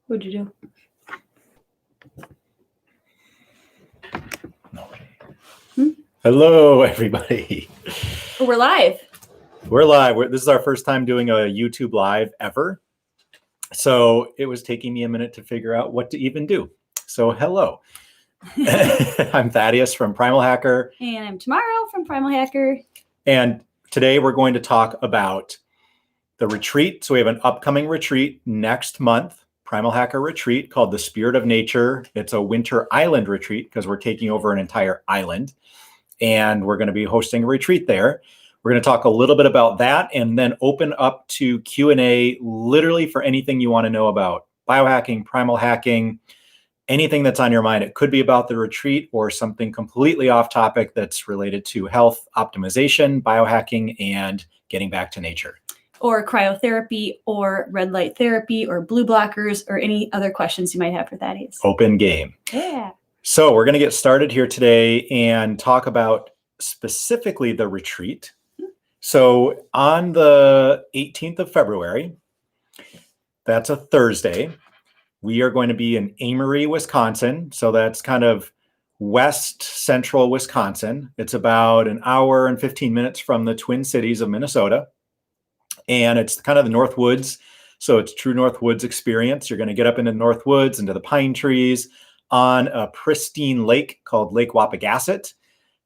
What'd you do? Hello, everybody. We're live. We're live. This is our first time doing a YouTube live ever. So it was taking me a minute to figure out what to even do. So hello. I'm Thaddeus from PrimalHacker. And I'm Tamara from PrimalHacker. And today we're going to talk about the retreat. So we have an upcoming retreat next month, PrimalHacker retreat called the Spirit of Nature. It's a winter island retreat because we're taking over an entire island. And we're going to be hosting a retreat there. We're going to talk a little bit about that and then open up to Q&A literally for anything you want to know about biohacking, primal hacking, anything that's on your mind. It could be about the retreat or something completely off topic that's related to health optimization, biohacking, and getting back to nature. Or cryotherapy or red light therapy or blue blockers or any other questions you might have for Thaddeus. Open game. Yeah. So we're going to get started here today and talk about specifically the retreat. So on the 18th of February, that's a Thursday, we are going to be in Amory, Wisconsin. So that's kind of west central Wisconsin. It's about an hour and 15 minutes from the Twin Cities of Minnesota. And it's kind of the North Woods. So it's true North Woods experience. You're going to get up into the North Woods, into the pine trees, on a pristine lake called Lake Wapagasset.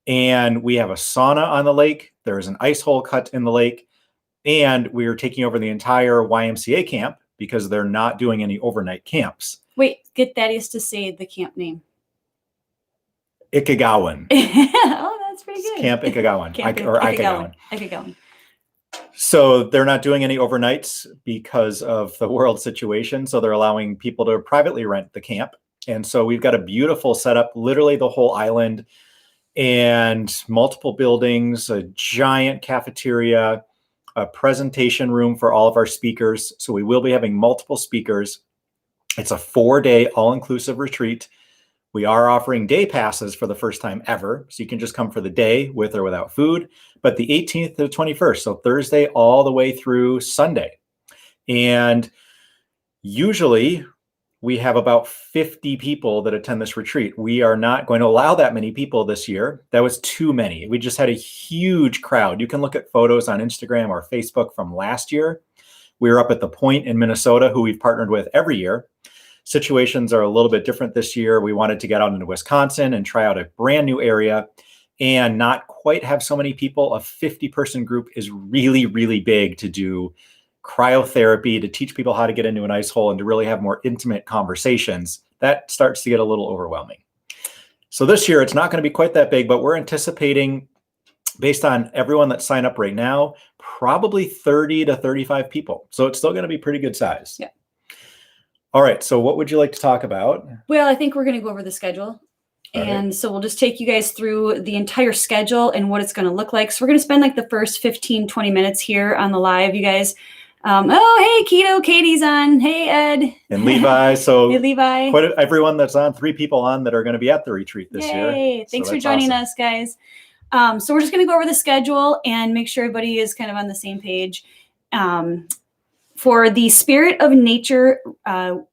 And we have a sauna on the lake. There's an ice hole cut in the lake. And we are taking over the entire YMCA camp because they're not doing any overnight camps. Wait, get Thaddeus to say the camp name. Ikegawan. Oh, that's pretty good. Camp Ikegawan. Ikegawan. Ikegawan. So they're not doing any overnights because of the world situation. So they're allowing people to privately rent the camp. And so we've got a beautiful setup, literally the whole island and multiple buildings, a giant cafeteria, a presentation room for all of our speakers. So we will be having multiple speakers. It's a 4-day all-inclusive retreat. We are offering day passes for the first time ever. So you can just come for the day with or without food, but the 18th to the 21st, so Thursday all the way through Sunday. And usually we have about 50 people that attend this retreat. We are not going to allow that many people this year. That was too many. We just had a huge crowd. You can look at photos on Instagram or Facebook from last year. We were up at the Point in Minnesota, who we've partnered with every year. Situations are a little bit different this year. We wanted to get out into Wisconsin and try out a brand new area and not quite have so many people. A 50-person group is really, really big to do cryotherapy, to teach people how to get into an ice hole and to really have more intimate conversations. That starts to get a little overwhelming. So this year, it's not going to be quite that big, but we're anticipating, based on everyone that's signed up right now, probably 30 to 35 people. So it's still going to be pretty good size. Yeah. All right. So what would you like to talk about? Well, I think we're going to go over the schedule. And so we'll just take you guys through the entire schedule and what it's going to look like. So we're going to spend like the first 15, 20 minutes here on the live, you guys. Oh, hey, Keto, Katie's on. Hey, Ed. And Levi. So hey, Levi. Quite everyone that's on, 3 people on that are going to be at the retreat this year. Thanks for joining us, guys. So we're just going to go over the schedule and make sure everybody is kind of on the same page. For the Spirit of Nature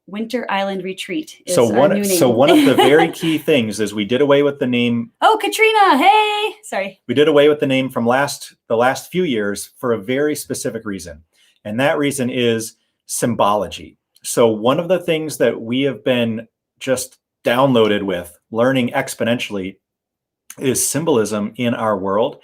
Winter Island Retreat is our new name. So one of the very key things is we did away with the name. Oh, Katrina, hey. Sorry. We did away with the name from the last few years for a very specific reason. And that reason is symbology. So one of the things that we have been just downloaded with, learning exponentially, is symbolism in our world.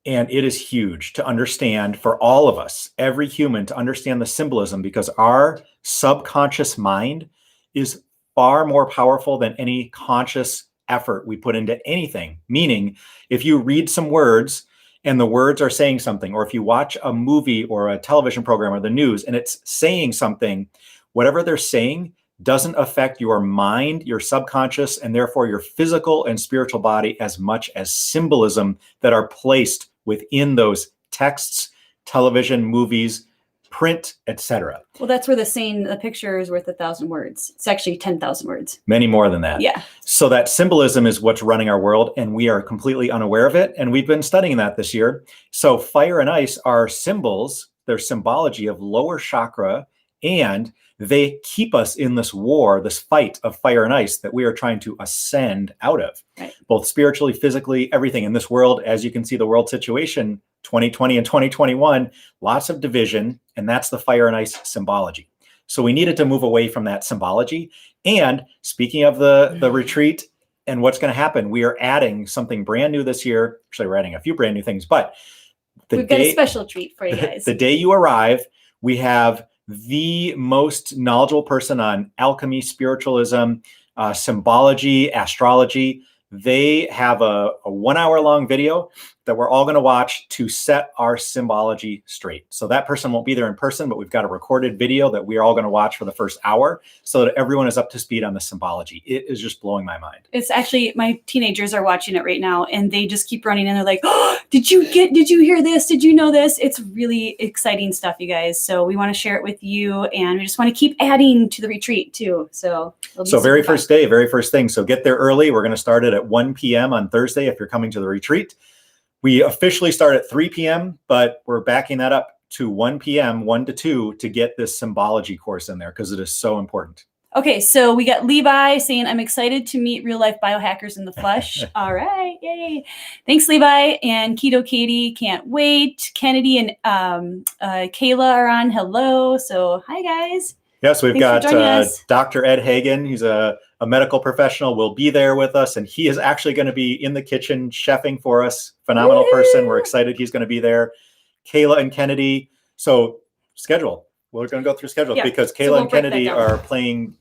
And it is huge to understand for all of us, every human, to understand the symbolism, because our subconscious mind is far more powerful than any conscious effort we put into anything. Meaning, if you read some words and the words are saying something, or if you watch a movie or a television program or the news and it's saying something, whatever they're saying doesn't affect your mind, your subconscious, and therefore your physical and spiritual body as much as symbolism that are placed within those texts, television, movies, print, etc. Well, that's where the saying, a picture is worth 1,000 words. It's actually 10,000 words. Many more than that. Yeah. So that symbolism is what's running our world, and we are completely unaware of it. And we've been studying that this year. So fire and ice are symbols. They're symbology of lower chakra And they keep us in this war, this fight of fire and ice that we are trying to ascend out of, both spiritually, physically, everything in this world. As you can see, the world situation, 2020 and 2021, lots of division, and that's the fire and ice symbology. So we needed to move away from that symbology. And speaking of the retreat and what's going to happen, we are adding something brand new this year. Actually, we're adding a few brand new things, but we've got a special treat for you guys. The day you arrive, we have the most knowledgeable person on alchemy, spiritualism, symbology, astrology. They have a 1 hour long video that we're all going to watch to set our symbology straight. So that person won't be there in person, but we've got a recorded video that we're all going to watch for the first hour so that everyone is up to speed on the symbology. It is just blowing my mind. It's actually, my teenagers are watching it right now and they just keep running and they're like, oh, did you hear this? Did you know this? It's really exciting stuff, you guys. So we want to share it with you and we just want to keep adding to the retreat too. So very first day, very first thing. So get there early. We're going to start it at 1 p.m. on Thursday if you're coming to the retreat. We officially start at 3 p.m., but we're backing that up to 1 p.m., 1 to 2 to get this symbology course in there because it is so important. Okay, so we got Levi saying, I'm excited to meet real life biohackers in the flesh. All right, yay. Thanks, Levi. And Keto Katie, can't wait. Kennedy and Kayla are on. Hello. So hi, guys. Yes, we've got Dr. Ed Hagen. He's a medical professional, will be there with us, and he is actually going to be in the kitchen chefing for us. Phenomenal person. We're excited he's going to be there. Kayla and Kennedy. So schedule. We're going to go through schedule because Kayla and Kennedy are playing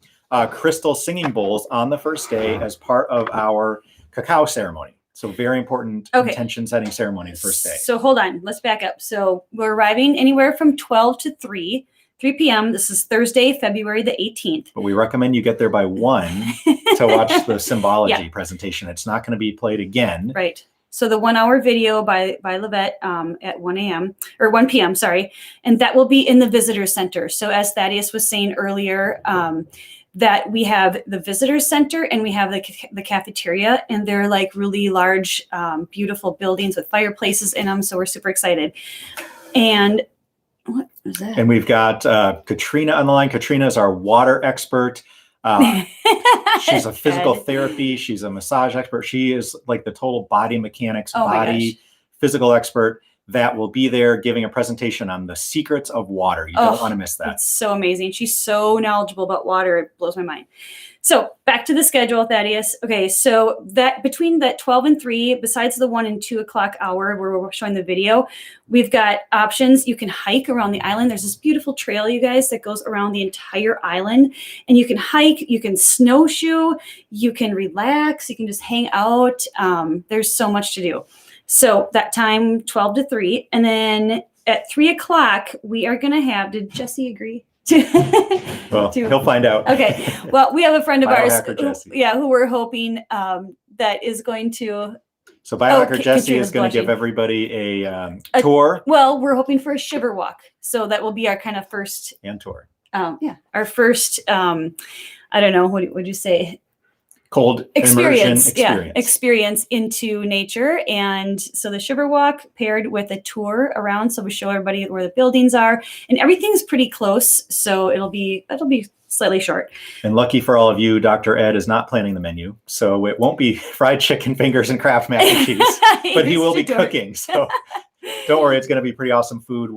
crystal singing bowls on the first day as part of our cacao ceremony. So very important intention setting ceremony the first day. So hold on. Let's back up. So we're arriving anywhere from 12 to 3 p.m. This is Thursday, February the 18th. But we recommend you get there by 1 to watch the symbology presentation. It's not going to be played again. Right. So the 1 hour video by Livette at 1 p.m. Sorry. And that will be in the visitor center. So as Thaddeus was saying earlier, that we have the visitor center and we have the cafeteria, and they're like really large, beautiful buildings with fireplaces in them. So we're super excited. And what is that? And we've got Katrina on the line. Katrina is our water expert. She's a physical therapy. She's a massage expert. She is like the total body mechanics, physical expert that will be there giving a presentation on the secrets of water. You don't want to miss that. It's so amazing. She's so knowledgeable about water. It blows my mind. So back to the schedule, Thaddeus. Okay, so that between that 12 and 3, besides the 1 and 2 o'clock hour where we're showing the video, we've got options. You can hike around the island. There's this beautiful trail, you guys, that goes around the entire island. And you can hike, you can snowshoe, you can relax, you can just hang out. There's so much to do. So that time, 12 to 3. And then at 3 o'clock, we are going to have, did Jesse agree? Well, he'll find out. Okay. Well, we have a friend of ours, who we're hoping that is going to. So Biohacker Jesse is going to give everybody a tour. Well, we're hoping for a shiver walk. So that will be our kind of first. And tour. Our first, I don't know, what would you say? Cold experience into nature. And so the shiver walk paired with a tour around, so we show everybody where the buildings are, and everything's pretty close, so it'll be slightly short. And lucky for all of you, Dr. Ed is not planning the menu, so it won't be fried chicken fingers and Kraft mac and cheese, but he will be cooking, so don't worry, it's going to be pretty awesome food.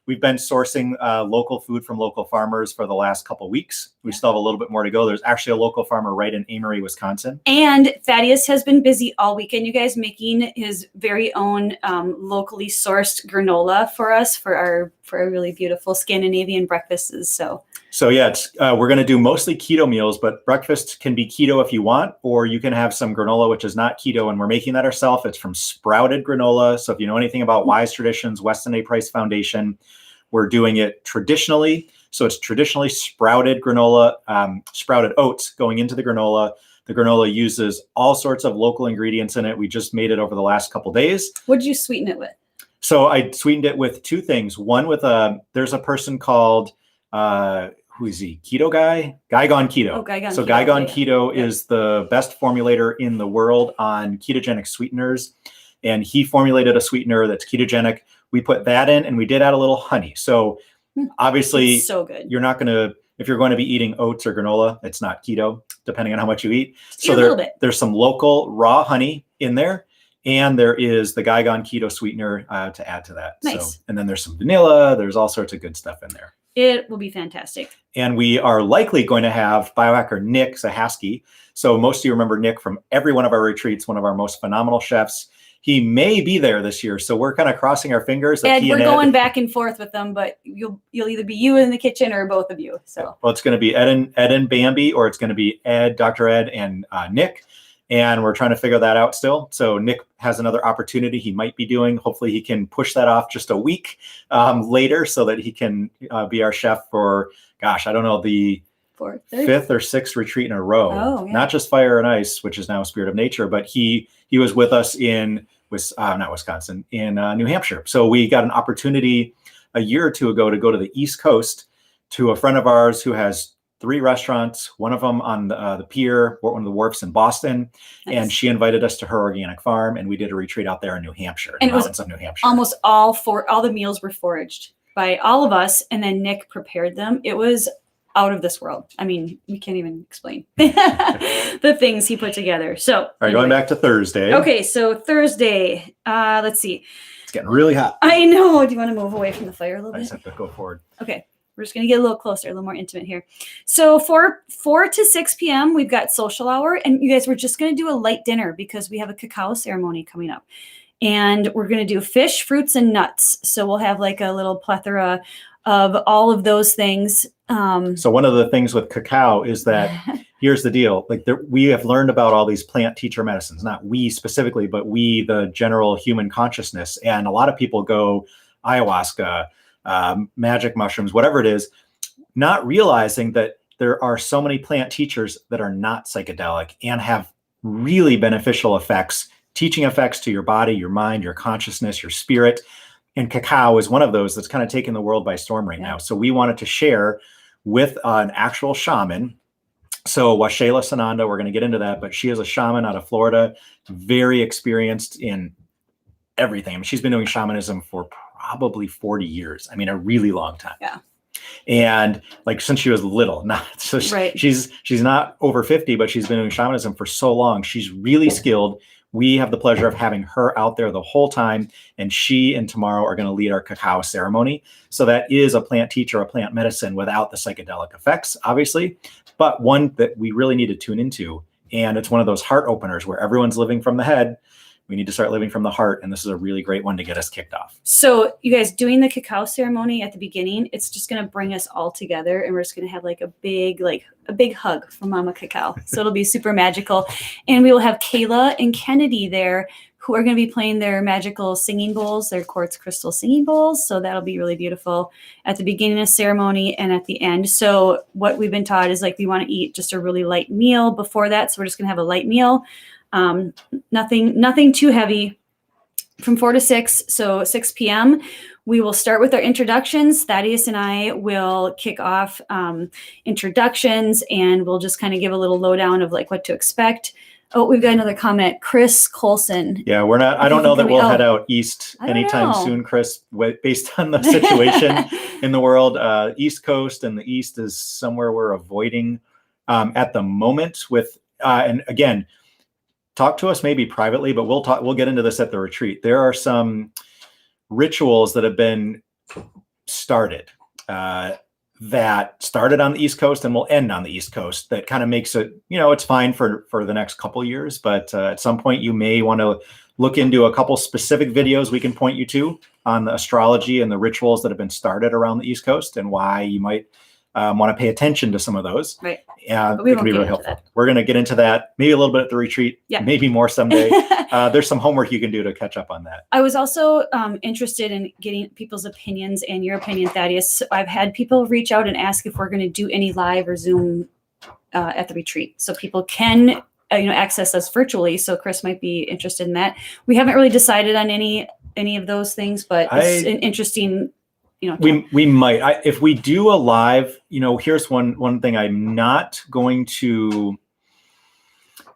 We've been sourcing local food from local farmers for the last couple of weeks. We still have a little bit more to go. There's actually a local farmer right in Amory, Wisconsin. And Thaddeus has been busy all weekend, you guys, making his very own locally sourced granola for us for our really beautiful Scandinavian breakfasts. So yeah, we're going to do mostly keto meals, but breakfast can be keto if you want, or you can have some granola, which is not keto, and we're making that ourselves. It's from sprouted granola. So if you know anything about Wise Traditions, Weston A. Price Foundation, we're doing it traditionally. So it's traditionally sprouted granola, sprouted oats going into the granola. The granola uses all sorts of local ingredients in it. We just made it over the last couple days. What did you sweeten it with? So I sweetened it with 2 things. One with there's a person called, who is he? Keto Guy? Guy Gone Keto. Oh, Guy Gone Keto. So Guy Gone Keto is the best formulator in the world on ketogenic sweeteners. And he formulated a sweetener that's ketogenic. We put that in and we did add a little honey. So Obviously, It's so good. you're not going to, if you're going to be eating oats or granola, it's not keto, depending on how much you eat. Eat a little bit. There's some local raw honey in there, and there is the Guigon keto sweetener to add to that. Nice. So, and then there's some vanilla. There's all sorts of good stuff in there. It will be fantastic. And we are likely going to have biohacker Nick Zahaski. So most of you remember Nick from every one of our retreats, one of our most phenomenal chefs. He may be there this year, so we're kind of crossing our fingers. That Ed, we're going back and forth with them, but you'll either be you in the kitchen or both of you. So well, it's going to be Ed and Bambi, or it's going to be Dr. Ed and Nick, and we're trying to figure that out still. So Nick has another opportunity he might be doing. Hopefully, he can push that off just a week later, so that he can be our chef for, gosh, I don't know, the fifth or sixth retreat in a row. Oh, yeah. Not just Fire and Ice, which is now Spirit of Nature, but he was with us in not Wisconsin, in New Hampshire. So we got an opportunity a year or two ago to go to the East Coast to a friend of ours who has 3 restaurants, one of them on the pier, one of the wharfs in Boston. Nice. And she invited us to her organic farm, and we did a retreat out there in New Hampshire, in the mountains of New Hampshire. Almost all the meals were foraged by all of us, and then Nick prepared them. It was out of this world. I mean, we can't even explain the things he put together. So, all right, going back to Thursday. Okay, so Thursday, let's see. It's getting really hot. I know. Do you want to move away from the fire a little bit? I just have to go forward. Okay, we're just going to get a little closer, a little more intimate here. So 4 to 6 p.m., we've got social hour, and you guys, we're just going to do a light dinner because we have a cacao ceremony coming up. And we're going to do fish, fruits, and nuts. So we'll have like a little plethora of all of those things. So one of the things with cacao is that here's the deal. Like we have learned about all these plant teacher medicines, not we specifically, but we, the general human consciousness. And a lot of people go ayahuasca, magic mushrooms, whatever it is, not realizing that there are so many plant teachers that are not psychedelic and have really beneficial effects, teaching effects to your body, your mind, your consciousness, your spirit. And cacao is one of those that's kind of taking the world by storm right now. So we wanted to share with an actual shaman. So Washela Sananda, we're going to get into that, but she is a shaman out of Florida, very experienced in everything. I mean, she's been doing shamanism for probably 40 years. I mean, a really long time. Yeah. And like since she was little, right. She's not over 50, but she's been doing shamanism for so long. She's really skilled. We have the pleasure of having her out there the whole time, and she and tomorrow are going to lead our cacao ceremony. So that is a plant teacher, a plant medicine without the psychedelic effects, obviously, but one that we really need to tune into. And it's one of those heart openers where everyone's living from the head. We need to start living from the heart, and this is a really great one to get us kicked off. So you guys doing the cacao ceremony at the beginning, it's just going to bring us all together, and we're just going to have like a big hug from Mama Cacao. So it'll be super magical. And we will have Kayla and Kennedy there, who are going to be playing their magical singing bowls, their quartz crystal singing bowls. So that'll be really beautiful at the beginning of ceremony and at the end. So what we've been taught is like we want to eat just a really light meal before that. So we're just going to have a light meal. Nothing too heavy from 4 to 6. So 6 p.m. we will start with our introductions. Thaddeus and I will kick off introductions, and we'll just kind of give a little lowdown of like what to expect. Oh, we've got another comment. Chris Colson. Yeah, we're not. I don't know that we'll head out east anytime soon, Chris. Based on the situation in the world, East Coast and the East is somewhere we're avoiding at the moment. And again, talk to us maybe privately, but we'll get into this at the retreat. There are some rituals that have been started that started on the East Coast and will end on the East Coast. That kind of makes it, it's fine for the next couple years, but at some point you may want to look into a couple specific videos we can point you to on the astrology and the rituals that have been started around the East Coast and why you might want to pay attention to some of those. Right. It can be really helpful. We're going to get into that maybe a little bit at the retreat, maybe more someday. There's some homework you can do to catch up on that. I was also interested in getting people's opinions and your opinion, Thaddeus. So I've had people reach out and ask if we're going to do any live or Zoom at the retreat. So people can access us virtually. So Chris might be interested in that. We haven't really decided on any of those things, but it's an interesting we might. If we do a live, here's one thing. I'm not going to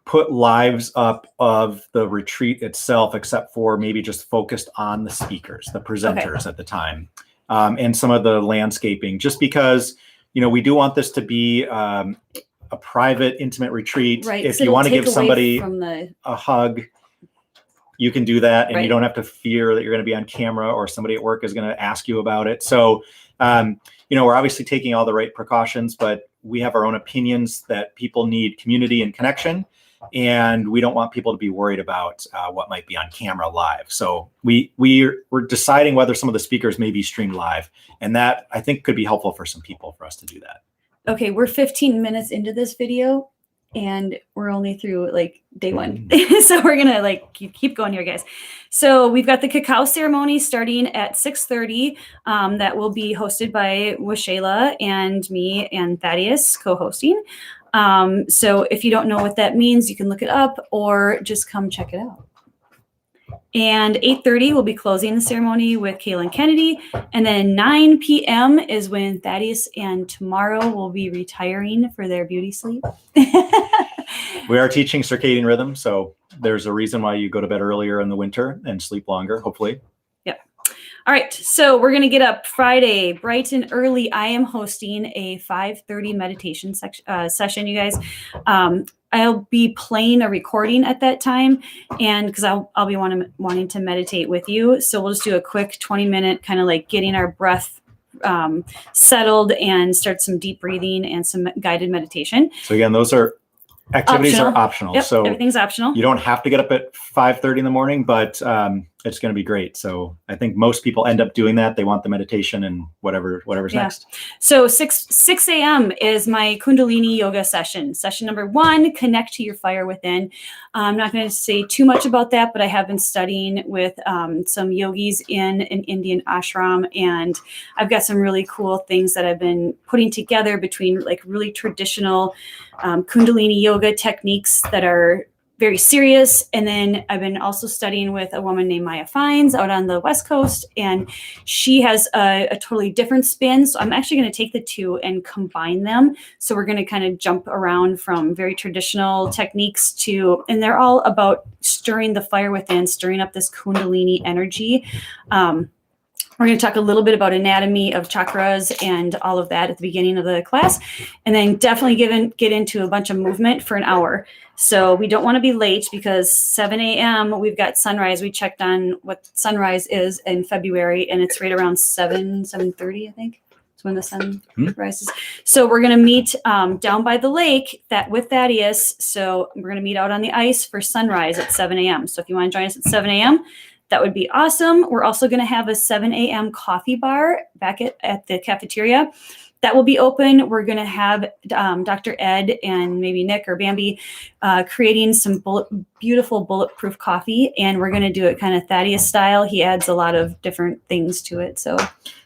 put lives up of the retreat itself, except for maybe just focused on the speakers, the presenters at the time. and some of the landscaping, just because, we do want this to be a private, intimate retreat. Right. If So you it'll want to take give away somebody from a hug, you can do that, and Right. you don't have to fear that you're going to be on camera or somebody at work is going to ask you about it. So, we're obviously taking all the right precautions, but we have our own opinions that people need community and connection, and we don't want people to be worried about what might be on camera live. So we're deciding whether some of the speakers may be streamed live, and that I think could be helpful for some people for us to do that. Okay, we're 15 minutes into this video, and we're only through like day one. So we're gonna like keep going here, guys. So we've got the cacao ceremony starting at 6:30. That will be hosted by Washayla and me and Thaddeus co-hosting. So if you don't know what that means, you can look it up or just come check it out. And 8:30 we'll be closing the ceremony with Kaylin Kennedy. And then 9 p.m. is when Thaddeus and Tomorrow will be retiring for their beauty sleep. We are teaching circadian rhythm, so there's a reason why you go to bed earlier in the winter and sleep longer, hopefully. Yep. All right, so we're going to get up Friday bright and early. I am hosting a 5:30 meditation session, you guys. I'll be playing a recording at that time, and because I'll be wanting to meditate with you. So we'll just do a quick 20-minute kind of like getting our breath settled and start some deep breathing and some guided meditation. So again, those are activities are optional. Yep, so everything's optional. You don't have to get up at 5:30 in the morning, but it's going to be great. So I think most people end up doing that. They want the meditation and whatever's next. So 6 a.m. is my Kundalini yoga session. Session number 1, connect to your fire within. I'm not going to say too much about that, but I have been studying with some yogis in an Indian ashram, and I've got some really cool things that I've been putting together between like really traditional Kundalini yoga techniques that are very serious. And then I've been also studying with a woman named Maya Fines out on the West Coast, and she has a totally different spin. So I'm actually going to take the two and combine them. So we're going to kind of jump around from very traditional techniques to, and they're all about stirring the fire within, stirring up this Kundalini energy. We're going to talk a little bit about anatomy of chakras and all of that at the beginning of the class, and then definitely get into a bunch of movement for an hour. So we don't want to be late because 7 a.m. we've got sunrise. We checked on what sunrise is in February, and it's right around 7:30, I think. It's when the sun rises. So we're going to meet down by the lake with Thaddeus. So we're going to meet out on the ice for sunrise at 7 a.m. So if you want to join us at 7 a.m., that would be awesome. We're also going to have a 7 a.m. coffee bar back at the cafeteria. That will be open. We're going to have Dr. Ed and maybe Nick or Bambi creating some beautiful bulletproof coffee, and we're going to do it kind of Thaddeus style. He adds a lot of different things to it. So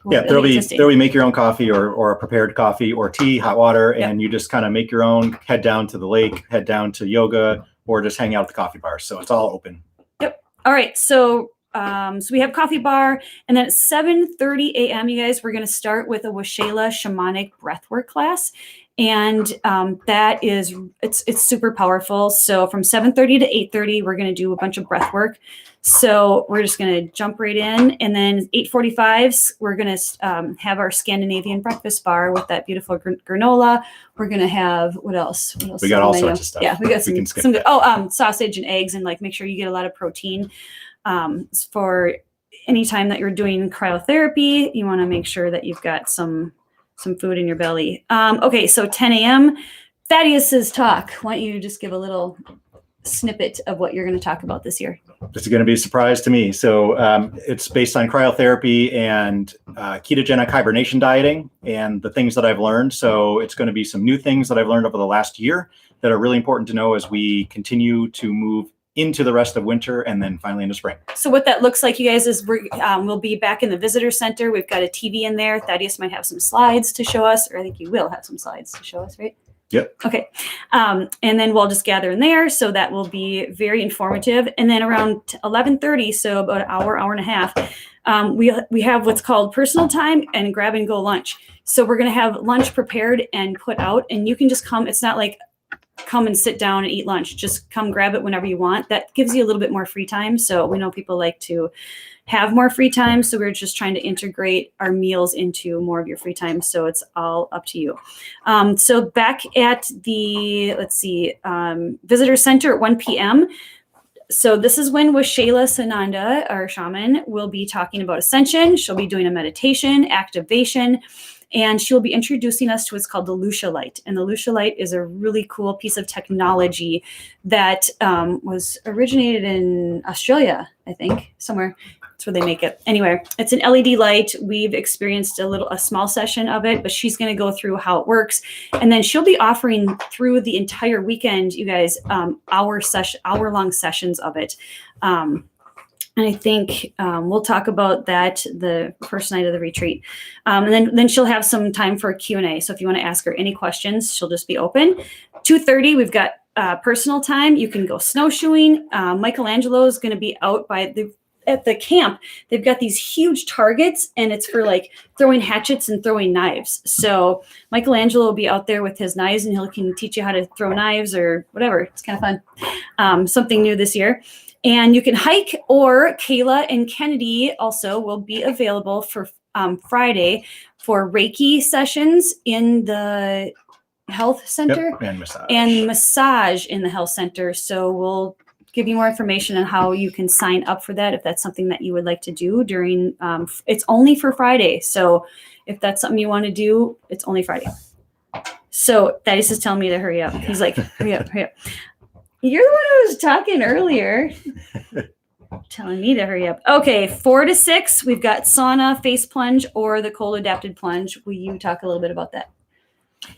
there'll be make your own coffee or a prepared coffee or tea, hot water, and you just kind of make your own, head down to the lake, head down to yoga, or just hang out at the coffee bar. So it's all open. Yep. All right. So we have coffee bar, and then at 7:30 a.m., you guys, we're going to start with a Washayla shamanic breathwork class. And that is, it's super powerful. So from 7:30 to 8:30, we're going to do a bunch of breath work. So we're just going to jump right in. And then 8:45, we're going to have our Scandinavian breakfast bar with that beautiful granola. We're going to have, what else? We got all sorts of stuff. Yeah, we got some good, sausage and eggs, and like make sure you get a lot of protein. For any time that you're doing cryotherapy, you want to make sure that you've got some food in your belly. Okay, so 10 a.m. Thaddeus's talk. Why don't you just give a little snippet of what you're going to talk about this year? This is going to be a surprise to me. So it's based on cryotherapy and ketogenic hibernation dieting and the things that I've learned. So it's going to be some new things that I've learned over the last year that are really important to know as we continue to move into the rest of winter and then finally into spring. So what that looks like, you guys, is we'll be back in the visitor center. We've got a TV in there. Thaddeus might have some slides to show us, or I think you will have some slides to show us, right? Yep. Okay. And then we'll just gather in there. So that will be very informative. And then around 11:30, so about an hour and a half, we have what's called personal time and grab and go lunch. So we're going to have lunch prepared and put out, and you can just come. It's not like come and sit down and eat lunch. Just come grab it whenever you want. That gives you a little bit more free time. So we know people like to have more free time. So we're just trying to integrate our meals into more of your free time. So it's all up to you. So back at the, visitor center at 1 p.m. So this is when Shayla Sananda, our shaman, will be talking about ascension. She'll be doing a meditation, activation, and she'll be introducing us to what's called the Lucia Light. And the Lucia Light is a really cool piece of technology that was originated in Australia, I think, somewhere. That's where they make it. Anyway, it's an LED light. We've experienced a small session of it, but she's going to go through how it works. And then she'll be offering through the entire weekend, you guys, hour-long sessions of it. And I think we'll talk about that the first night of the retreat. And then she'll have some time for a Q&A. So if you want to ask her any questions, she'll just be open. 2:30, we've got personal time. You can go snowshoeing. Michelangelo is going to be out at the camp. They've got these huge targets, and it's for like throwing hatchets and throwing knives. So Michelangelo will be out there with his knives, and he can teach you how to throw knives or whatever. It's kind of fun. Something new this year. And you can hike, or Kayla and Kennedy also will be available for Friday for Reiki sessions in the health center. Yep, and massage in the health center. So we'll give you more information on how you can sign up for that if that's something that you would like to do during, it's only for Friday. So if that's something you want to do, it's only Friday. So Thaddeus is telling me to hurry up. He's like, hurry up, hurry up. You're the one who was talking earlier. Telling me to hurry up. Okay, 4 to 6, we've got sauna, face plunge, or the cold adapted plunge. Will you talk a little bit about that?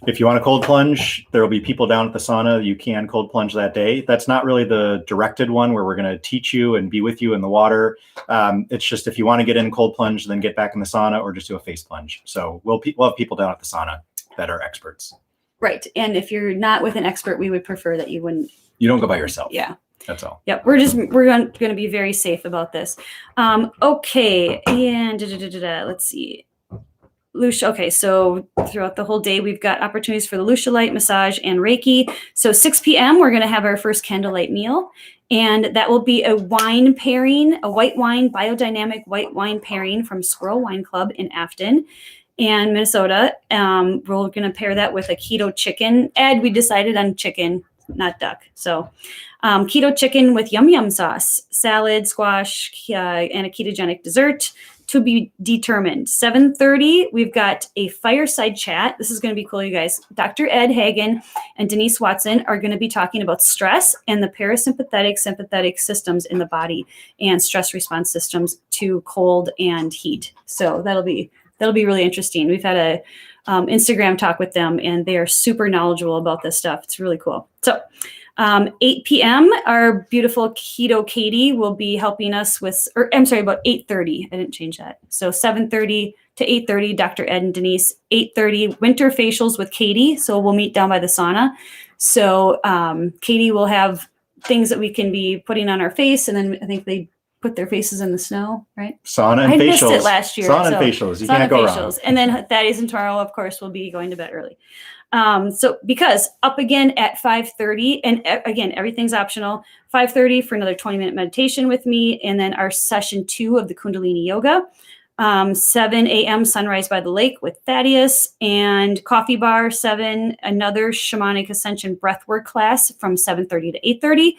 If you want a cold plunge, there will be people down at the sauna. You can cold plunge that day. That's not really the directed one where we're going to teach you and be with you in the water. It's just if you want to get in cold plunge, then get back in the sauna, or just do a face plunge. So we'll have people down at the sauna that are experts. Right. And if you're not with an expert, we would prefer that you wouldn't. You don't go by yourself. Yeah. That's all. Yep. We're going to be very safe about this. Okay. And let's see. Lucia. Okay. So throughout the whole day, we've got opportunities for the Lucia Light, massage, and Reiki. So 6 p.m., we're going to have our first candlelight meal. And that will be a wine pairing, a white wine, biodynamic white wine pairing from Squirrel Wine Club in Afton and Minnesota. We're going to pair that with a keto chicken. Ed, we decided on chicken, not duck. So keto chicken with yum yum sauce, salad, squash, and a ketogenic dessert to be determined. 7:30, we've got a fireside chat. This is going to be cool, you guys. Dr. Ed Hagen and Denise Watson are going to be talking about stress and the parasympathetic, sympathetic systems in the body and stress response systems to cold and heat. So that'll be really interesting. We've had a Instagram talk with them, and they are super knowledgeable about this stuff. It's really cool. So 8 p.m., our beautiful Keto Katie will be helping us with, about 8:30. I didn't change that. So 7:30 to 8:30, Dr. Ed and Denise. 8:30, winter facials with Katie. So we'll meet down by the sauna. So Katie will have things that we can be putting on our face, and then I think they put their faces in the snow, right? Sauna and facials. I missed it last year. Sauna and facials. You can't go wrong. And then Thaddeus and tomorrow, of course, will be going to bed early. So because up again at 5:30, and again, everything's optional. 5:30 for another 20-minute meditation with me, and then our session 2 of the Kundalini Yoga. 7 a.m. sunrise by the lake with Thaddeus, and coffee bar 7, another shamanic ascension breathwork class from 7:30 to 8:30.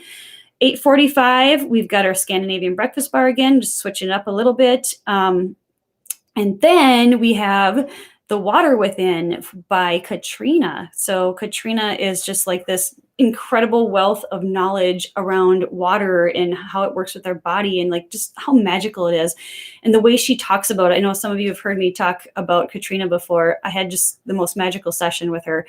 8:45, we've got our Scandinavian breakfast bar again, just switching it up a little bit. And then we have The Water Within by Katrina. So Katrina is just like this incredible wealth of knowledge around water and how it works with our body and like just how magical it is. And the way she talks about it, I know some of you have heard me talk about Katrina before. I had just the most magical session with her,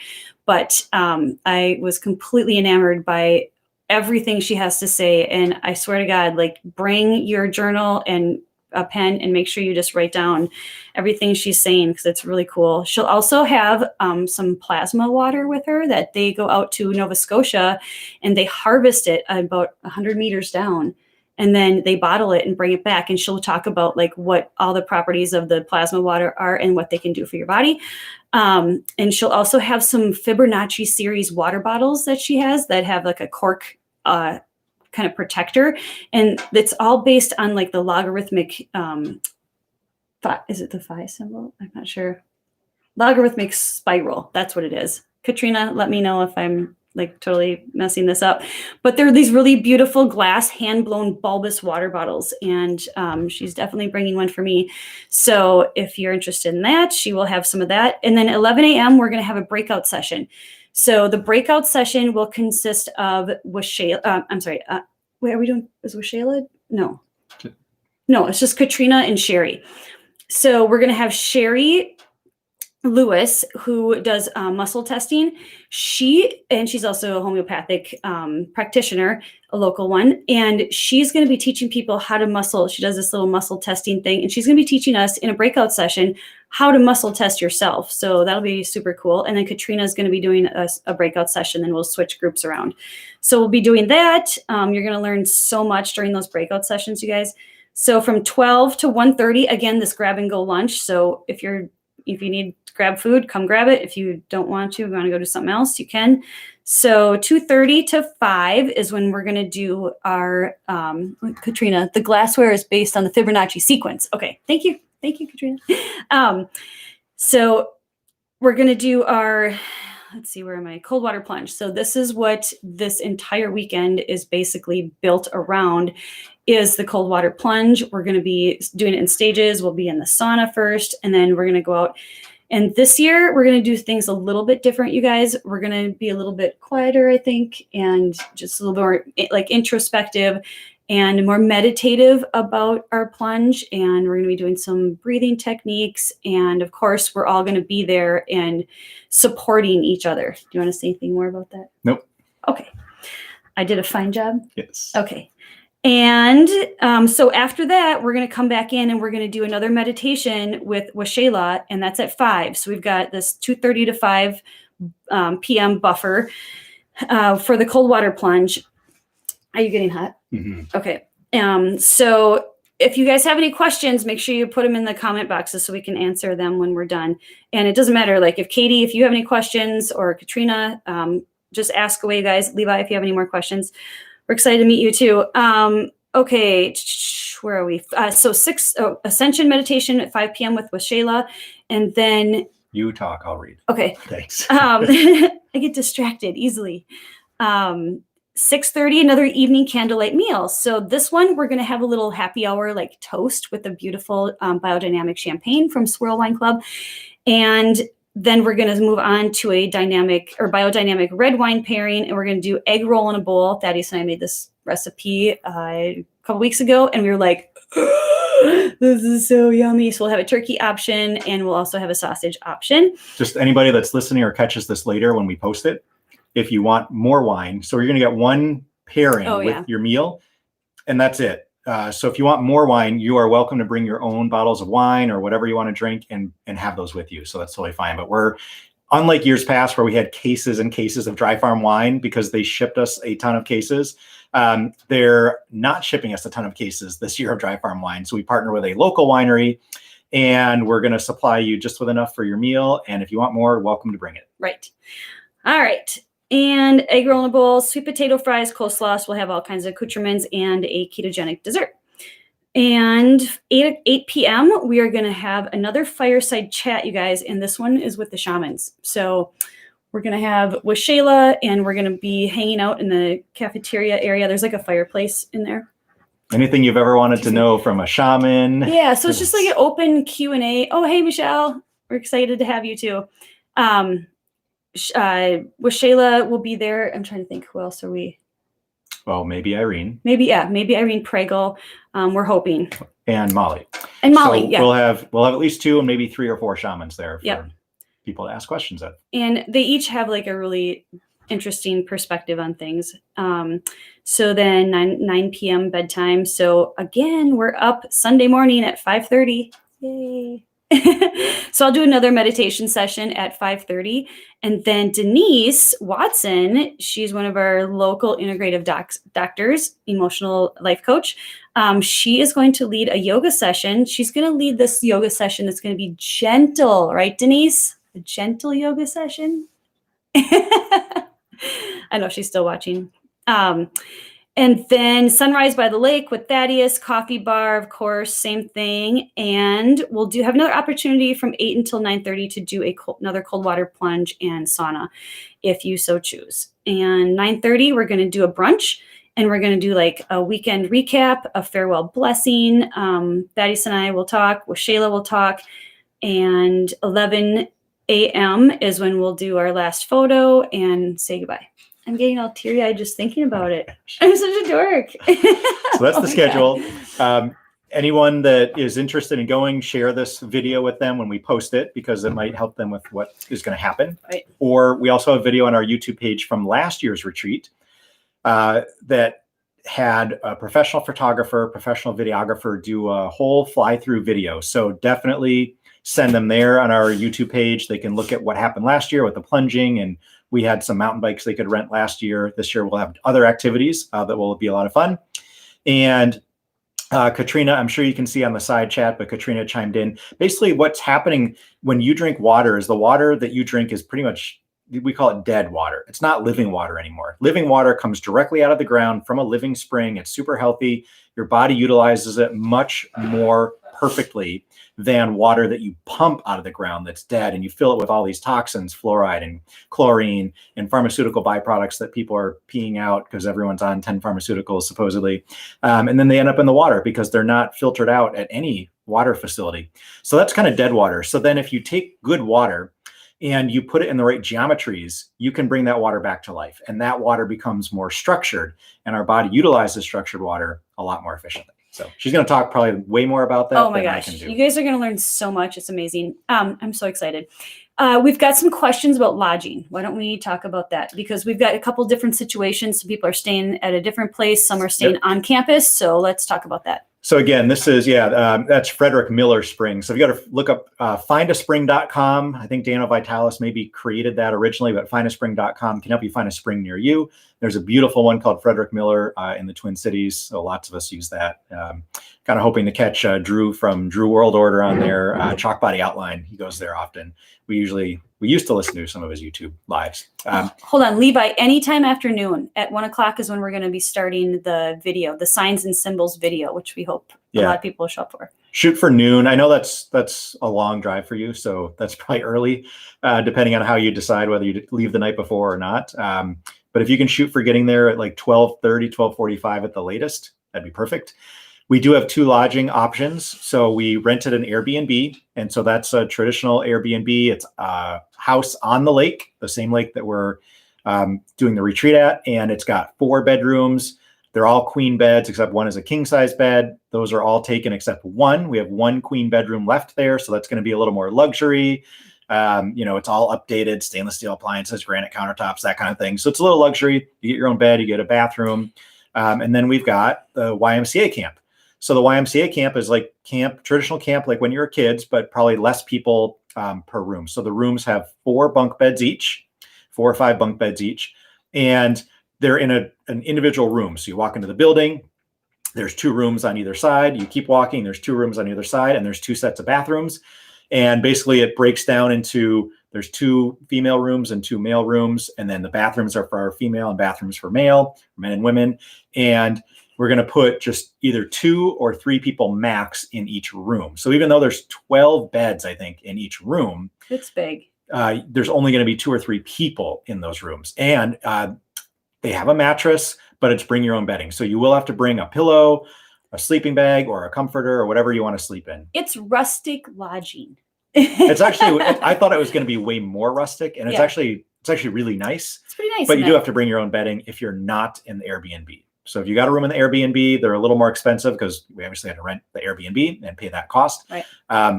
but I was completely enamored by everything she has to say. And I swear to God, like, bring your journal and a pen and make sure you just write down everything she's saying, because it's really cool. She'll also have some plasma water with her that they go out to Nova Scotia and they harvest it about 100 meters down, and then they bottle it and bring it back. And she'll talk about like what all the properties of the plasma water are and what they can do for your body. And she'll also have some Fibonacci series water bottles that she has that have like a cork kind of protector. And it's all based on like the logarithmic, is it the phi symbol? I'm not sure. Logarithmic spiral. That's what it is. Katrina, let me know if I'm like totally messing this up. But they're these really beautiful glass hand-blown bulbous water bottles. And she's definitely bringing one for me. So if you're interested in that, she will have some of that. And then 11 a.m., we're going to have a breakout session. So the breakout session will consist of Washayla. I'm sorry. Wait, are we doing, is Washayla? No. No, it's just Katrina and Sherry. So we're going to have Sherry Lewis, who does muscle testing. She's also a homeopathic practitioner, a local one, and she's going to be teaching people how to muscle. She does this little muscle testing thing, and she's going to be teaching us in a breakout session how to muscle test yourself. So that'll be super cool. And then Katrina is going to be doing a breakout session, then we'll switch groups around. So we'll be doing that. You're going to learn so much during those breakout sessions, you guys. So from 12 to 1:30, again, this grab and go lunch. So if you need to grab food, come grab it. If you don't want to, go do something else, you can. So 2:30 to 5 is when we're going to do our, Katrina, the glassware is based on the Fibonacci sequence. Okay, thank you. Thank you, Katrina. So we're going to do our, let's see, where am I? Cold water plunge. So this is what this entire weekend is basically built around, is the cold water plunge. We're going to be doing it in stages. We'll be in the sauna first, and then we're going to go out. And this year, we're going to do things a little bit different, you guys. We're going to be a little bit quieter, I think, and just a little more like introspective and more meditative about our plunge. And we're going to be doing some breathing techniques. And of course, we're all going to be there and supporting each other. Do you want to say anything more about that? Nope. Okay. I did a fine job? Yes. Okay. And so after that, we're going to come back in and we're going to do another meditation with Washayla, and that's at 5. So we've got this 2:30 to 5 p.m. buffer for the cold water plunge. Are you getting hot? Mm-hmm. Okay. So if you guys have any questions, make sure you put them in the comment boxes so we can answer them when we're done. And it doesn't matter, like if Katie, if you have any questions, or Katrina, just ask away, guys. Levi, if you have any more questions. We're excited to meet you too. Okay, where are we? So Ascension meditation at 5 p.m. with Washayla, and then you talk, I'll read. Okay. Thanks. I get distracted easily. 6:30, another evening candlelight meal. So this one, we're going to have a little happy hour, like toast with a beautiful biodynamic champagne from Swirl Wine Club, and then we're going to move on to a dynamic or biodynamic red wine pairing, and we're going to do egg roll in a bowl. Thaddeus and I made this recipe a couple weeks ago, and we were like, this is so yummy. So we'll have a turkey option, and we'll also have a sausage option. Just anybody that's listening or catches this later when we post it, if you want more wine, so you're going to get one pairing with your meal, and that's it. So if you want more wine, you are welcome to bring your own bottles of wine or whatever you want to drink and have those with you. So that's totally fine. But we're, unlike years past where we had cases and cases of Dry Farm wine because they shipped us a ton of cases, they're not shipping us a ton of cases this year of Dry Farm wine. So we partner with a local winery, and we're going to supply you just with enough for your meal. And if you want more, welcome to bring it. Right. All right. And egg roll in a bowl, sweet potato fries, coleslaw. We'll have all kinds of accoutrements and a ketogenic dessert. And 8 p.m., we are going to have another fireside chat, you guys. And this one is with the shamans. So we're going to have Washayla, and we're going to be hanging out in the cafeteria area. There's like a fireplace in there. Anything you've ever wanted to know from a shaman? Yeah, so it's just like an open Q&A. Oh, hey, Michelle. We're excited to have you too. Washayla will be there. I'm trying to think, who else are we? Well, maybe Irene. Maybe Irene Pregel. We're hoping. And Molly. And Molly, so we'll have at least 2 and maybe 3 or 4 shamans there for people to ask questions of. And they each have like a really interesting perspective on things. So then 9 p.m. bedtime. So again, we're up Sunday morning at 5:30. Yay. So I'll do another meditation session at 5:30. And then Denise Watson, she's one of our local integrative doctors, emotional life coach. She is going to lead a yoga session. She's going to lead this yoga session that's going to be gentle, right, Denise? A gentle yoga session. I know she's still watching. And then Sunrise by the Lake with Thaddeus, coffee bar, of course, same thing. And we'll have another opportunity from 8 until 9:30 to do another cold water plunge and sauna if you so choose. And 9:30, we're going to do a brunch, and we're going to do like a weekend recap, a farewell blessing. Thaddeus and I will talk, Shayla will talk, and 11 a.m. is when we'll do our last photo and say goodbye. I'm getting all teary-eyed just thinking about it. I'm such a dork. So that's the schedule. Anyone that is interested in going, share this video with them when we post it, because it might help them with what is going to happen. Right. Or we also have a video on our YouTube page from last year's retreat that had a professional photographer, professional videographer do a whole fly-through video. So definitely send them there on our YouTube page. They can look at what happened last year with the plunging, and we had some mountain bikes they could rent last year. This year we'll have other activities that will be a lot of fun. And Katrina, I'm sure you can see on the side chat, but Katrina chimed in. Basically, what's happening when you drink water is the water that you drink is pretty much, we call it dead water. It's not living water anymore. Living water comes directly out of the ground from a living spring. It's super healthy. Your body utilizes it much more perfectly than water that you pump out of the ground that's dead, and you fill it with all these toxins, fluoride and chlorine and pharmaceutical byproducts that people are peeing out because everyone's on 10 pharmaceuticals supposedly. And then they end up in the water because they're not filtered out at any water facility. So that's kind of dead water. So then if you take good water and you put it in the right geometries, you can bring that water back to life. And that water becomes more structured, and our body utilizes structured water a lot more efficiently. So she's going to talk probably way more about that. Oh my gosh, you guys are going to learn so much. It's amazing. I'm so excited. We've got some questions about lodging. Why don't we talk about that? Because we've got a couple different situations. Some people are staying at a different place. Some are staying on campus. So let's talk about that. So again, this is, that's Frederick Miller Spring. So you got to look up findaspring.com. I think Daniel Vitalis maybe created that originally, but findaspring.com can help you find a spring near you. There's a beautiful one called Frederick Miller in the Twin Cities. So lots of us use that. Kind of hoping to catch Drew from Drew World Order on their Chalk Body Outline. He goes there often. We used to listen to some of his YouTube lives. Hold on, Levi, anytime afternoon at 1 o'clock is when we're going to be starting the video, the signs and symbols video, which we hope a lot of people will show up for. Shoot for noon. I know that's a long drive for you, so that's probably early, depending on how you decide whether you leave the night before or not. But if you can shoot for getting there at like 12:30, 12:45 at the latest, that'd be perfect. We do have 2 lodging options. So we rented an Airbnb. And so that's a traditional Airbnb. It's a house on the lake, the same lake that we're doing the retreat at. And it's got 4 bedrooms. They're all queen beds, except one is a king size bed. Those are all taken except one. We have 1 queen bedroom left there. So that's going to be a little more luxury. It's all updated, stainless steel appliances, granite countertops, that kind of thing. So it's a little luxury. You get your own bed, you get a bathroom. And then we've got the YMCA camp. So the YMCA camp is like traditional camp, like when you were kids, but probably less people per room. So the rooms have 4 bunk beds each, 4 or 5 bunk beds each, and they're in an individual room. So you walk into the building, there's 2 rooms on either side. You keep walking, there's 2 rooms on either side, and there's 2 sets of bathrooms. And basically it breaks down into, there's 2 female rooms and 2 male rooms. And then the bathrooms are for female and bathrooms for male, men and women. And we're going to put just either 2 or 3 people max in each room. So even though there's 12 beds, I think, in each room, it's big. There's only going to be 2 or 3 people in those rooms. And they have a mattress, but it's bring your own bedding. So you will have to bring a pillow, a sleeping bag, or a comforter, or whatever you want to sleep in. It's rustic lodging. It's actually, I thought it was going to be way more rustic, and it's actually really nice. It's pretty nice. But you do have to bring your own bedding if you're not in the Airbnb. So if you got a room in the Airbnb, they're a little more expensive because we obviously had to rent the Airbnb and pay that cost. Right.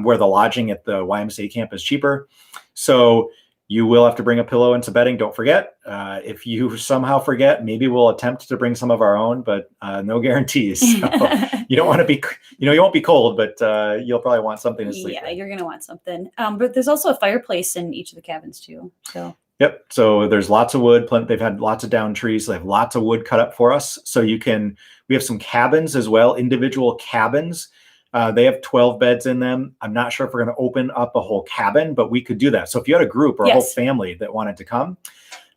Where the lodging at the YMCA camp is cheaper. So you will have to bring a pillow and some bedding. Don't forget. If you somehow forget, maybe we'll attempt to bring some of our own, but no guarantees. So you don't want to be, you won't be cold, but you'll probably want something to sleep. Yeah, you're going to want something. But there's also a fireplace in each of the cabins too. So. Yep. So there's lots of wood. They've had lots of down trees. So they have lots of wood cut up for us. So we have some cabins as well, individual cabins. They have 12 beds in them. I'm not sure if we're going to open up a whole cabin, but we could do that. So if you had a group or a whole family that wanted to come,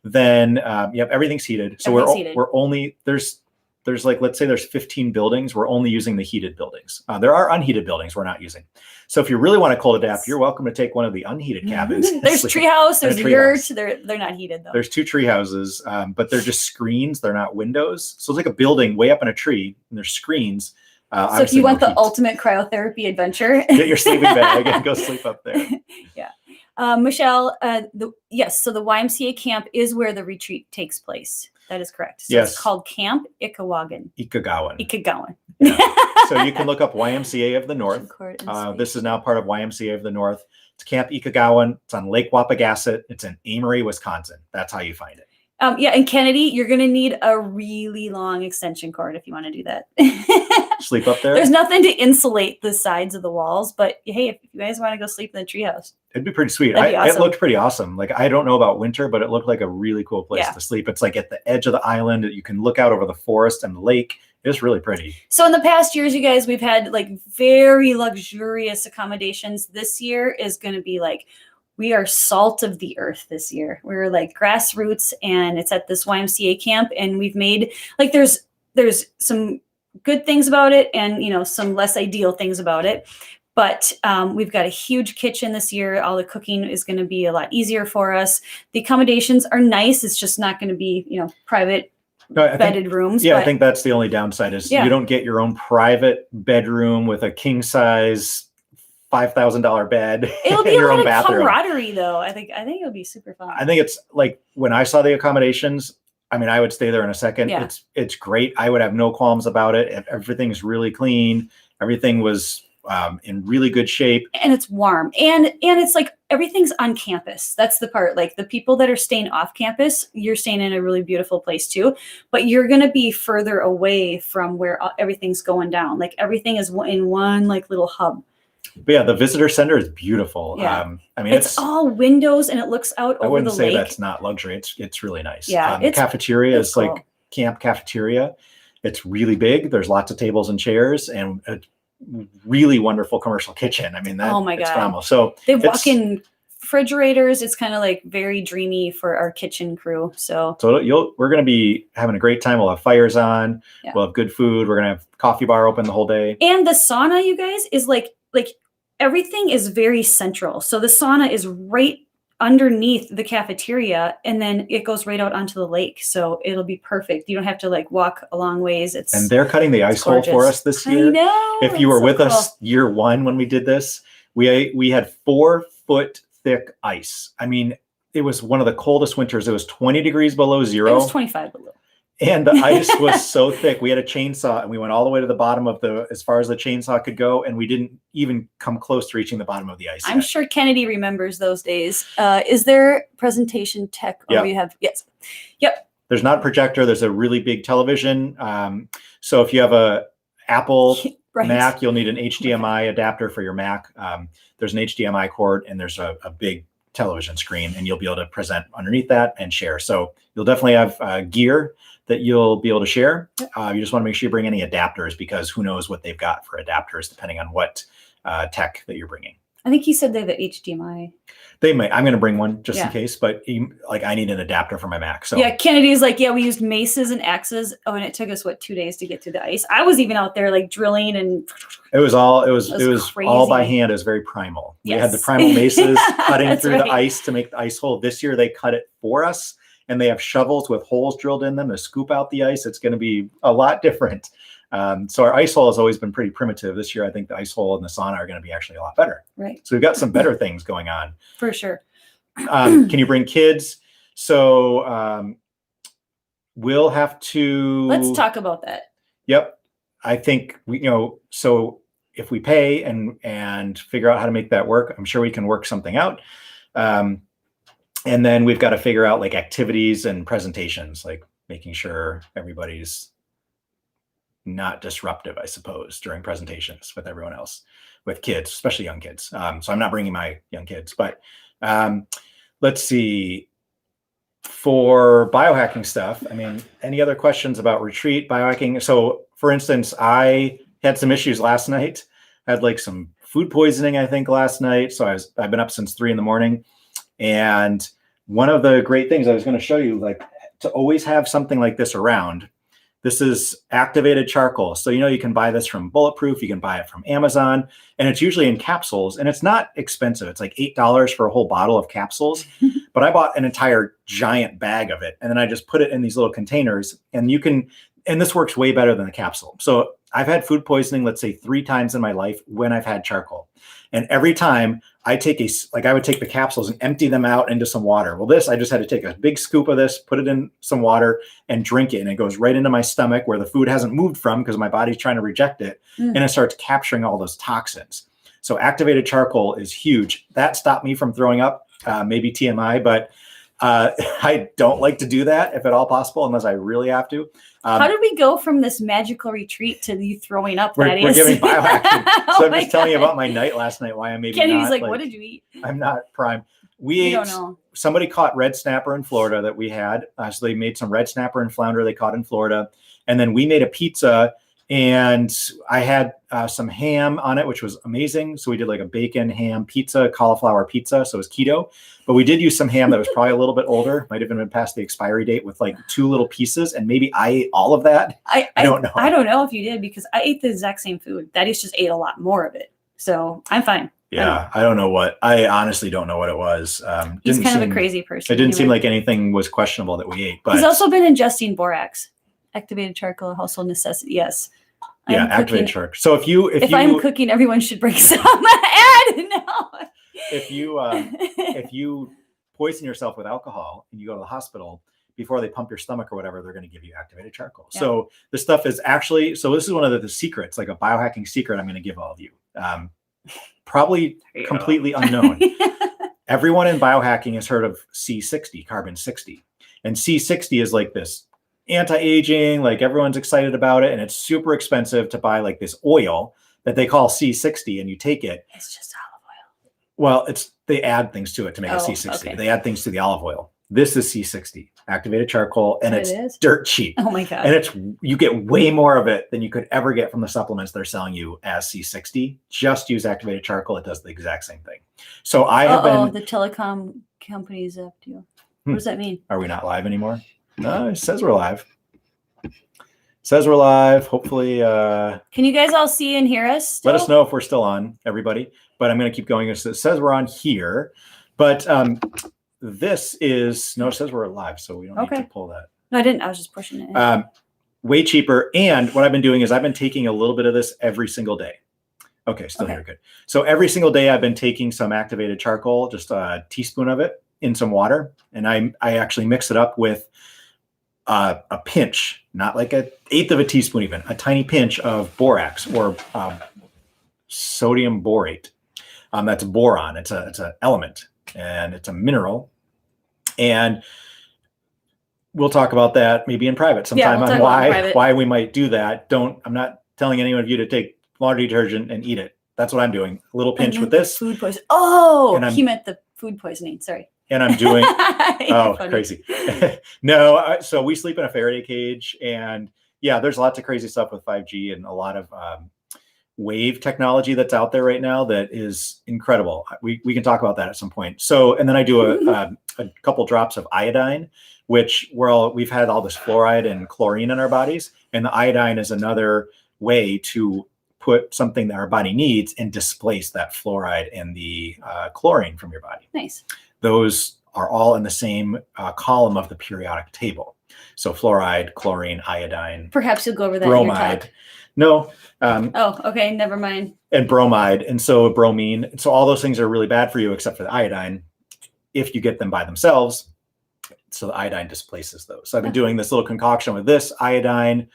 then everything's heated. So we're only, there's there's like, let's say there's 15 buildings. We're only using the heated buildings. There are unheated buildings we're not using. So if you really want a cold adapt, you're welcome to take one of the unheated cabins. There's treehouse, there's a yurt. They're not heated though. There's 2 tree houses, but they're just screens. They're not windows. So it's like a building way up in a tree, and there's screens. So if you want the ultimate cryotherapy adventure, get your sleeping bag and go sleep up there. Yeah. Michelle, yes, so the YMCA camp is where the retreat takes place. That is correct. So yes. It's called Camp Ikawagan. Ikagowan. Yeah. So you can look up YMCA of the North. This is now part of YMCA of the North. It's Camp Ikagowan. It's on Lake Wapagasset. It's in Amory, Wisconsin. That's how you find it. Yeah, in Kennedy, you're going to need a really long extension cord if you want to do that. Sleep up there? There's nothing to insulate the sides of the walls, but hey, if you guys want to go sleep in the treehouse, it'd be pretty sweet. Awesome. It looked pretty awesome. Like, I don't know about winter, but it looked like a really cool place to sleep. It's like at the edge of the island. You can look out over the forest and the lake. It's really pretty. So in the past years, you guys, we've had like very luxurious accommodations. This year is going to be like, we are salt of the earth this year. We're like grassroots, and it's at this YMCA camp, and we've made like, there's some good things about it and, you know, some less ideal things about it. But we've got a huge kitchen this year. All the cooking is going to be a lot easier for us. The accommodations are nice. It's just not going to be, you know, private bedded rooms. Yeah, I think that's the only downside is you don't get your own private bedroom with a king size $5,000 bed. It'll be your own bathroom. Camaraderie, though. I think it'll be super fun. I think it's like when I saw the accommodations, I mean, I would stay there in a second. Yeah. It's great. I would have no qualms about it. Everything's really clean. Everything was in really good shape, and it's warm, and it's like everything's on campus. That's the part. Like the people that are staying off campus, you're staying in a really beautiful place too, but you're going to be further away from where everything's going down. Like everything is in one like little hub. But yeah, the visitor center is beautiful. Yeah. I mean, it's all windows and it looks out over the lake. I wouldn't say that's not luxury. It's really nice. Yeah. The cafeteria is cool. Like camp cafeteria. It's really big. There's lots of tables and chairs and a really wonderful commercial kitchen. I mean, oh my God. Phenomenal. So they walk in refrigerators. It's kind of like very dreamy for our kitchen crew. So we're going to be having a great time. We'll have fires on. Yeah. We'll have good food. We're going to have coffee bar open the whole day. And the sauna, you guys, is like everything is very central. So the sauna is right underneath the cafeteria, and then it goes right out onto the lake. So it'll be perfect. You don't have to like walk a long ways. And they're cutting the ice hole for us this year. I know. If you were with us year one when we did this, we had 4 foot thick ice. I mean, it was one of the coldest winters. It was 20 degrees below zero. It was 25 below. And the ice was so thick. We had a chainsaw and we went all the way to the bottom of as far as the chainsaw could go. And we didn't even come close to reaching the bottom of the ice. I'm sure Kennedy remembers those days. Is there presentation tech? Or you have, yes. Yep. There's not a projector. There's a really big television. So if you have a Apple Mac, you'll need an HDMI adapter for your Mac. There's an HDMI cord and there's a big television screen, and you'll be able to present underneath that and share. So you'll definitely have gear that you'll be able to share. You just want to make sure you bring any adapters, because who knows what they've got for adapters depending on what tech that you're bringing. I think he said they have an HDMI. They might. I'm going to bring one just in case, but I need an adapter for my Mac. So yeah, Kennedy's like, we used maces and axes. Oh, and it took us 2 days to get through the ice. I was even out there like drilling, and it was all by hand. It was very primal. Yes. We had the primal maces cutting through the ice to make the ice hole. This year they cut it for us, and they have shovels with holes drilled in them to scoop out the ice. It's going to be a lot different. So our ice hole has always been pretty primitive. This year, I think the ice hole and the sauna are going to be actually a lot better. Right. So we've got some better things going on. For sure. Can you bring kids? So we'll have to. Let's talk about that. Yep. I think so if we pay and figure out how to make that work, I'm sure we can work something out. And then we've got to figure out like activities and presentations, like making sure everybody's not disruptive, I suppose, during presentations with everyone else, with kids, especially young kids. So I'm not bringing my young kids, but let's see. For biohacking stuff, I mean, any other questions about retreat, biohacking? So for instance, I had some issues last night. I had like some food poisoning, I think, last night. So I've been up since 3 a.m. And one of the great things I was going to show you, like to always have something like this around. This is activated charcoal. So, you can buy this from Bulletproof. You can buy it from Amazon, and it's usually in capsules, and it's not expensive. It's like $8 for a whole bottle of capsules, but I bought an entire giant bag of it. And then I just put it in these little containers, and this works way better than the capsule. So I've had food poisoning, let's say 3 times in my life when I've had charcoal. And every time I would take the capsules and empty them out into some water. Well, I just had to take a big scoop of this, put it in some water and drink it. And it goes right into my stomach where the food hasn't moved from because my body's trying to reject it. And it starts capturing all those toxins. So activated charcoal is huge. That stopped me from throwing up, maybe TMI, but I don't like to do that if at all possible, unless I really have to. How did we go from this magical retreat to you throwing up? We're giving biohacking. So I'm just telling you about my night last night, why I'm maybe Kennedy's not. what did you eat? I'm not prime. We don't know. Somebody caught red snapper in Florida that we had. So they made some red snapper and flounder they caught in Florida. And then we made a pizza, and I had some ham on it, which was amazing. So we did like a bacon, ham pizza, cauliflower pizza. So it was keto. But we did use some ham that was probably a little bit older, might have even been past the expiry date, with like 2 little pieces. And maybe I ate all of that. I don't know. I don't know if you did, because I ate the exact same food. Thaddeus just ate a lot more of it. So I'm fine. Yeah, I don't know I honestly don't know what it was. He's kind of a crazy person. It didn't seem like anything was questionable that we ate. But he's also been ingesting borax, activated charcoal, household necessity. Yes. Yeah, activated charcoal. So if I'm cooking, everyone should bring some. And no. If you poison yourself with alcohol and you go to the hospital, before they pump your stomach or whatever, they're going to give you activated charcoal. Yeah. So this stuff is actually, this is one of the secrets, like a biohacking secret I'm going to give all of you. Probably completely unknown. Everyone in biohacking has heard of C60, carbon 60. And C60 is like this anti-aging, like everyone's excited about it. And it's super expensive to buy like this oil that they call C60, and you take it. It's just olive oil. Well, they add things to it to make a C60. Okay. They add things to the olive oil. This is C60, activated charcoal, and it's dirt cheap. Oh my God. And you get way more of it than you could ever get from the supplements they're selling you as C60. Just use activated charcoal. It does the exact same thing. So I have been... the telecom companies after you. What does that mean? Are we not live anymore? No, it says we're live. Hopefully... Can you guys all see and hear us still? Let us know if we're still on, everybody. But I'm going to keep going. It says we're on here. But... this is it says we're live, so we don't need to pull that. No, I didn't. I was just pushing it. Way cheaper. And what I've been doing is I've been taking a little bit of this every single day. Okay, still here, good. So every single day I've been taking some activated charcoal, just a teaspoon of it in some water, and I actually mix it up with a pinch, not like an eighth of a teaspoon, even a tiny pinch of borax or sodium borate. That's boron. It's an element, and it's a mineral. And we'll talk about that maybe in private sometime on why we might do that. I'm not telling any of you to take laundry detergent and eat it. That's what I'm doing. A little pinch with this. Food poisoning. Oh, he meant the food poisoning. Sorry. And I'm doing, crazy. No, so we sleep in a Faraday cage, and yeah, there's lots of crazy stuff with 5G and a lot of wave technology that's out there right now that is incredible. We can talk about that at some point. So, and then I do a couple drops of iodine, which we've had all this fluoride and chlorine in our bodies, and the iodine is another way to put something that our body needs and displace that fluoride and the chlorine from your body. Nice. Those are all in the same column of the periodic table. So fluoride, chlorine, iodine. Perhaps you'll go over that. Bromide. No. Okay. Never mind. And bromide. And so bromine. So all those things are really bad for you except for the iodine if you get them by themselves. So the iodine displaces those. So I've been doing this little concoction with this iodine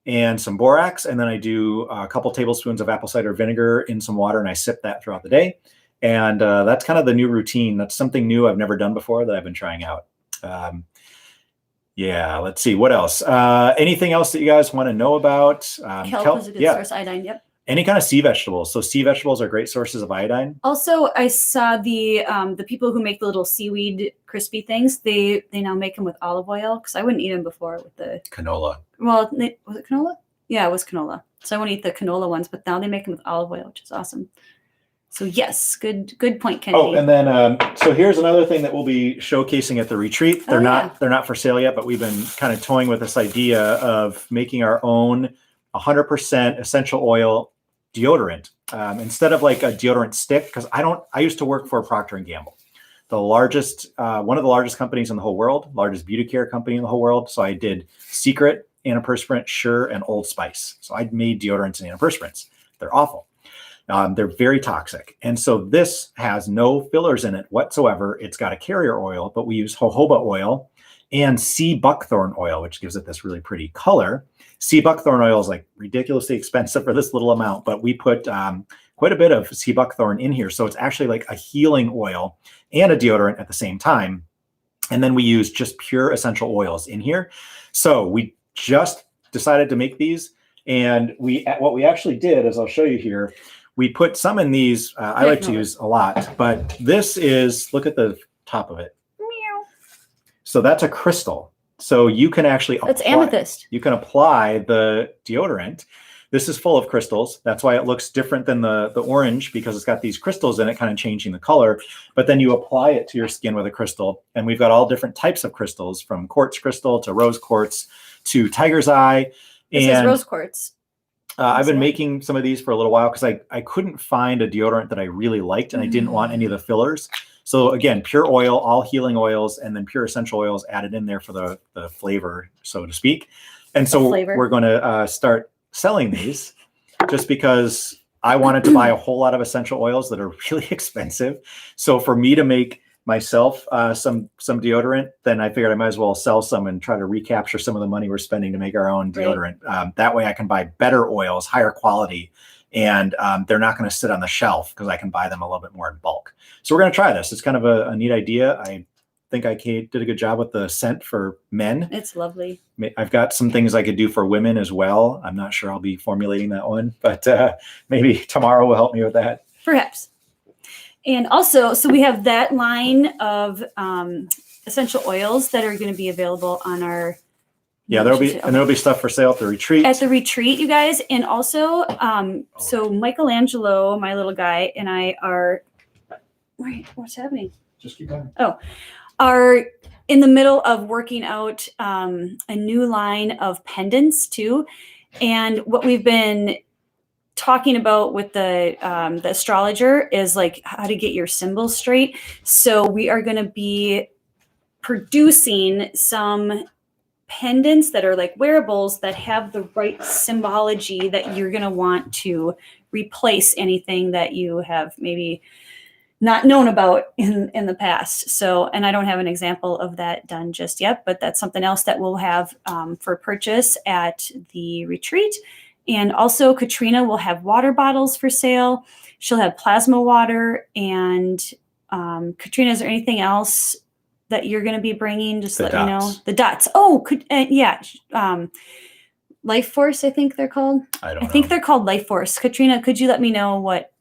and some borax. And then I do a couple tablespoons of apple cider vinegar in some water, and I sip that throughout the day. And that's kind of the new routine. That's something new I've never done before that I've been trying out. Yeah, let's see. What else? Anything else that you guys want to know about? Kelp is a good source of iodine, yep. Any kind of sea vegetables. So sea vegetables are great sources of iodine. Also, I saw the people who make the little seaweed crispy things, they now make them with olive oil, because I wouldn't eat them before with the... Canola. Well, was it canola? Yeah, it was canola. So I wouldn't eat the canola ones, but now they make them with olive oil, which is awesome. So yes, good point, Kennedy. Oh, and then so here's another thing that we'll be showcasing at the retreat. They're not for sale yet, but we've been kind of toying with this idea of making our own 100% essential oil deodorant instead of like a deodorant stick. Because I used to work for Procter and Gamble, the largest, one of the largest companies in the whole world, largest beauty care company in the whole world. So I did Secret, antiperspirant, Sure, and Old Spice. So I made deodorants and antiperspirants. They're awful. They're very toxic. And so this has no fillers in it whatsoever. It's got a carrier oil, but we use jojoba oil and sea buckthorn oil, which gives it this really pretty color. Sea buckthorn oil is like ridiculously expensive for this little amount, but we put quite a bit of sea buckthorn in here. So it's actually like a healing oil and a deodorant at the same time. And then we use just pure essential oils in here. So we just decided to make these. And what we actually did, as I'll show you here, we put some in these. I like to use a lot, but this is, look at the top of it. Meow. So that's a crystal. So you can actually That's amethyst. You can apply the deodorant. This is full of crystals. That's why it looks different than the orange, because it's got these crystals in it, kind of changing the color. But then you apply it to your skin with a crystal. And we've got all different types of crystals, from quartz crystal to rose quartz to tiger's eye. This is rose quartz. I've been making some of these for a little while because I couldn't find a deodorant that I really liked, and I didn't want any of the fillers. So again, pure oil, all healing oils, and then pure essential oils added in there for the flavor, so to speak. And so we're going to start selling these just because I wanted to buy a whole lot of essential oils that are really expensive. So for me to make myself some deodorant, then I figured I might as well sell some and try to recapture some of the money we're spending to make our own deodorant. Right. That way I can buy better oils, higher quality, and they're not going to sit on the shelf because I can buy them a little bit more in bulk. So we're going to try this. It's kind of a neat idea. I think I did a good job with the scent for men. It's lovely. I've got some things I could do for women as well. I'm not sure I'll be formulating that one, but maybe tomorrow will help me with that. Perhaps. And also, so we have that line of essential oils that are going to be available on our. Yeah, there'll be stuff for sale at the retreat. At the retreat, you guys, and also, so Michelangelo, my little guy, and I are. Wait, what's happening? Just keep going. Oh, are in the middle of working out a new line of pendants too, and what we've been talking about with the astrologer is like how to get your symbols straight. So we are going to be producing some pendants that are like wearables that have the right symbology that you're going to want to replace anything that you have maybe not known about in the past. So, and I don't have an example of that done just yet, but that's something else that we'll have for purchase at the retreat. And also Katrina will have water bottles for sale. She'll have plasma water. And Katrina, is there anything else that you're going to be bringing? Just let me know. The dots. Oh, yeah. Life Force, I think they're called. I think they're called Life Force. Katrina, could you let me know what?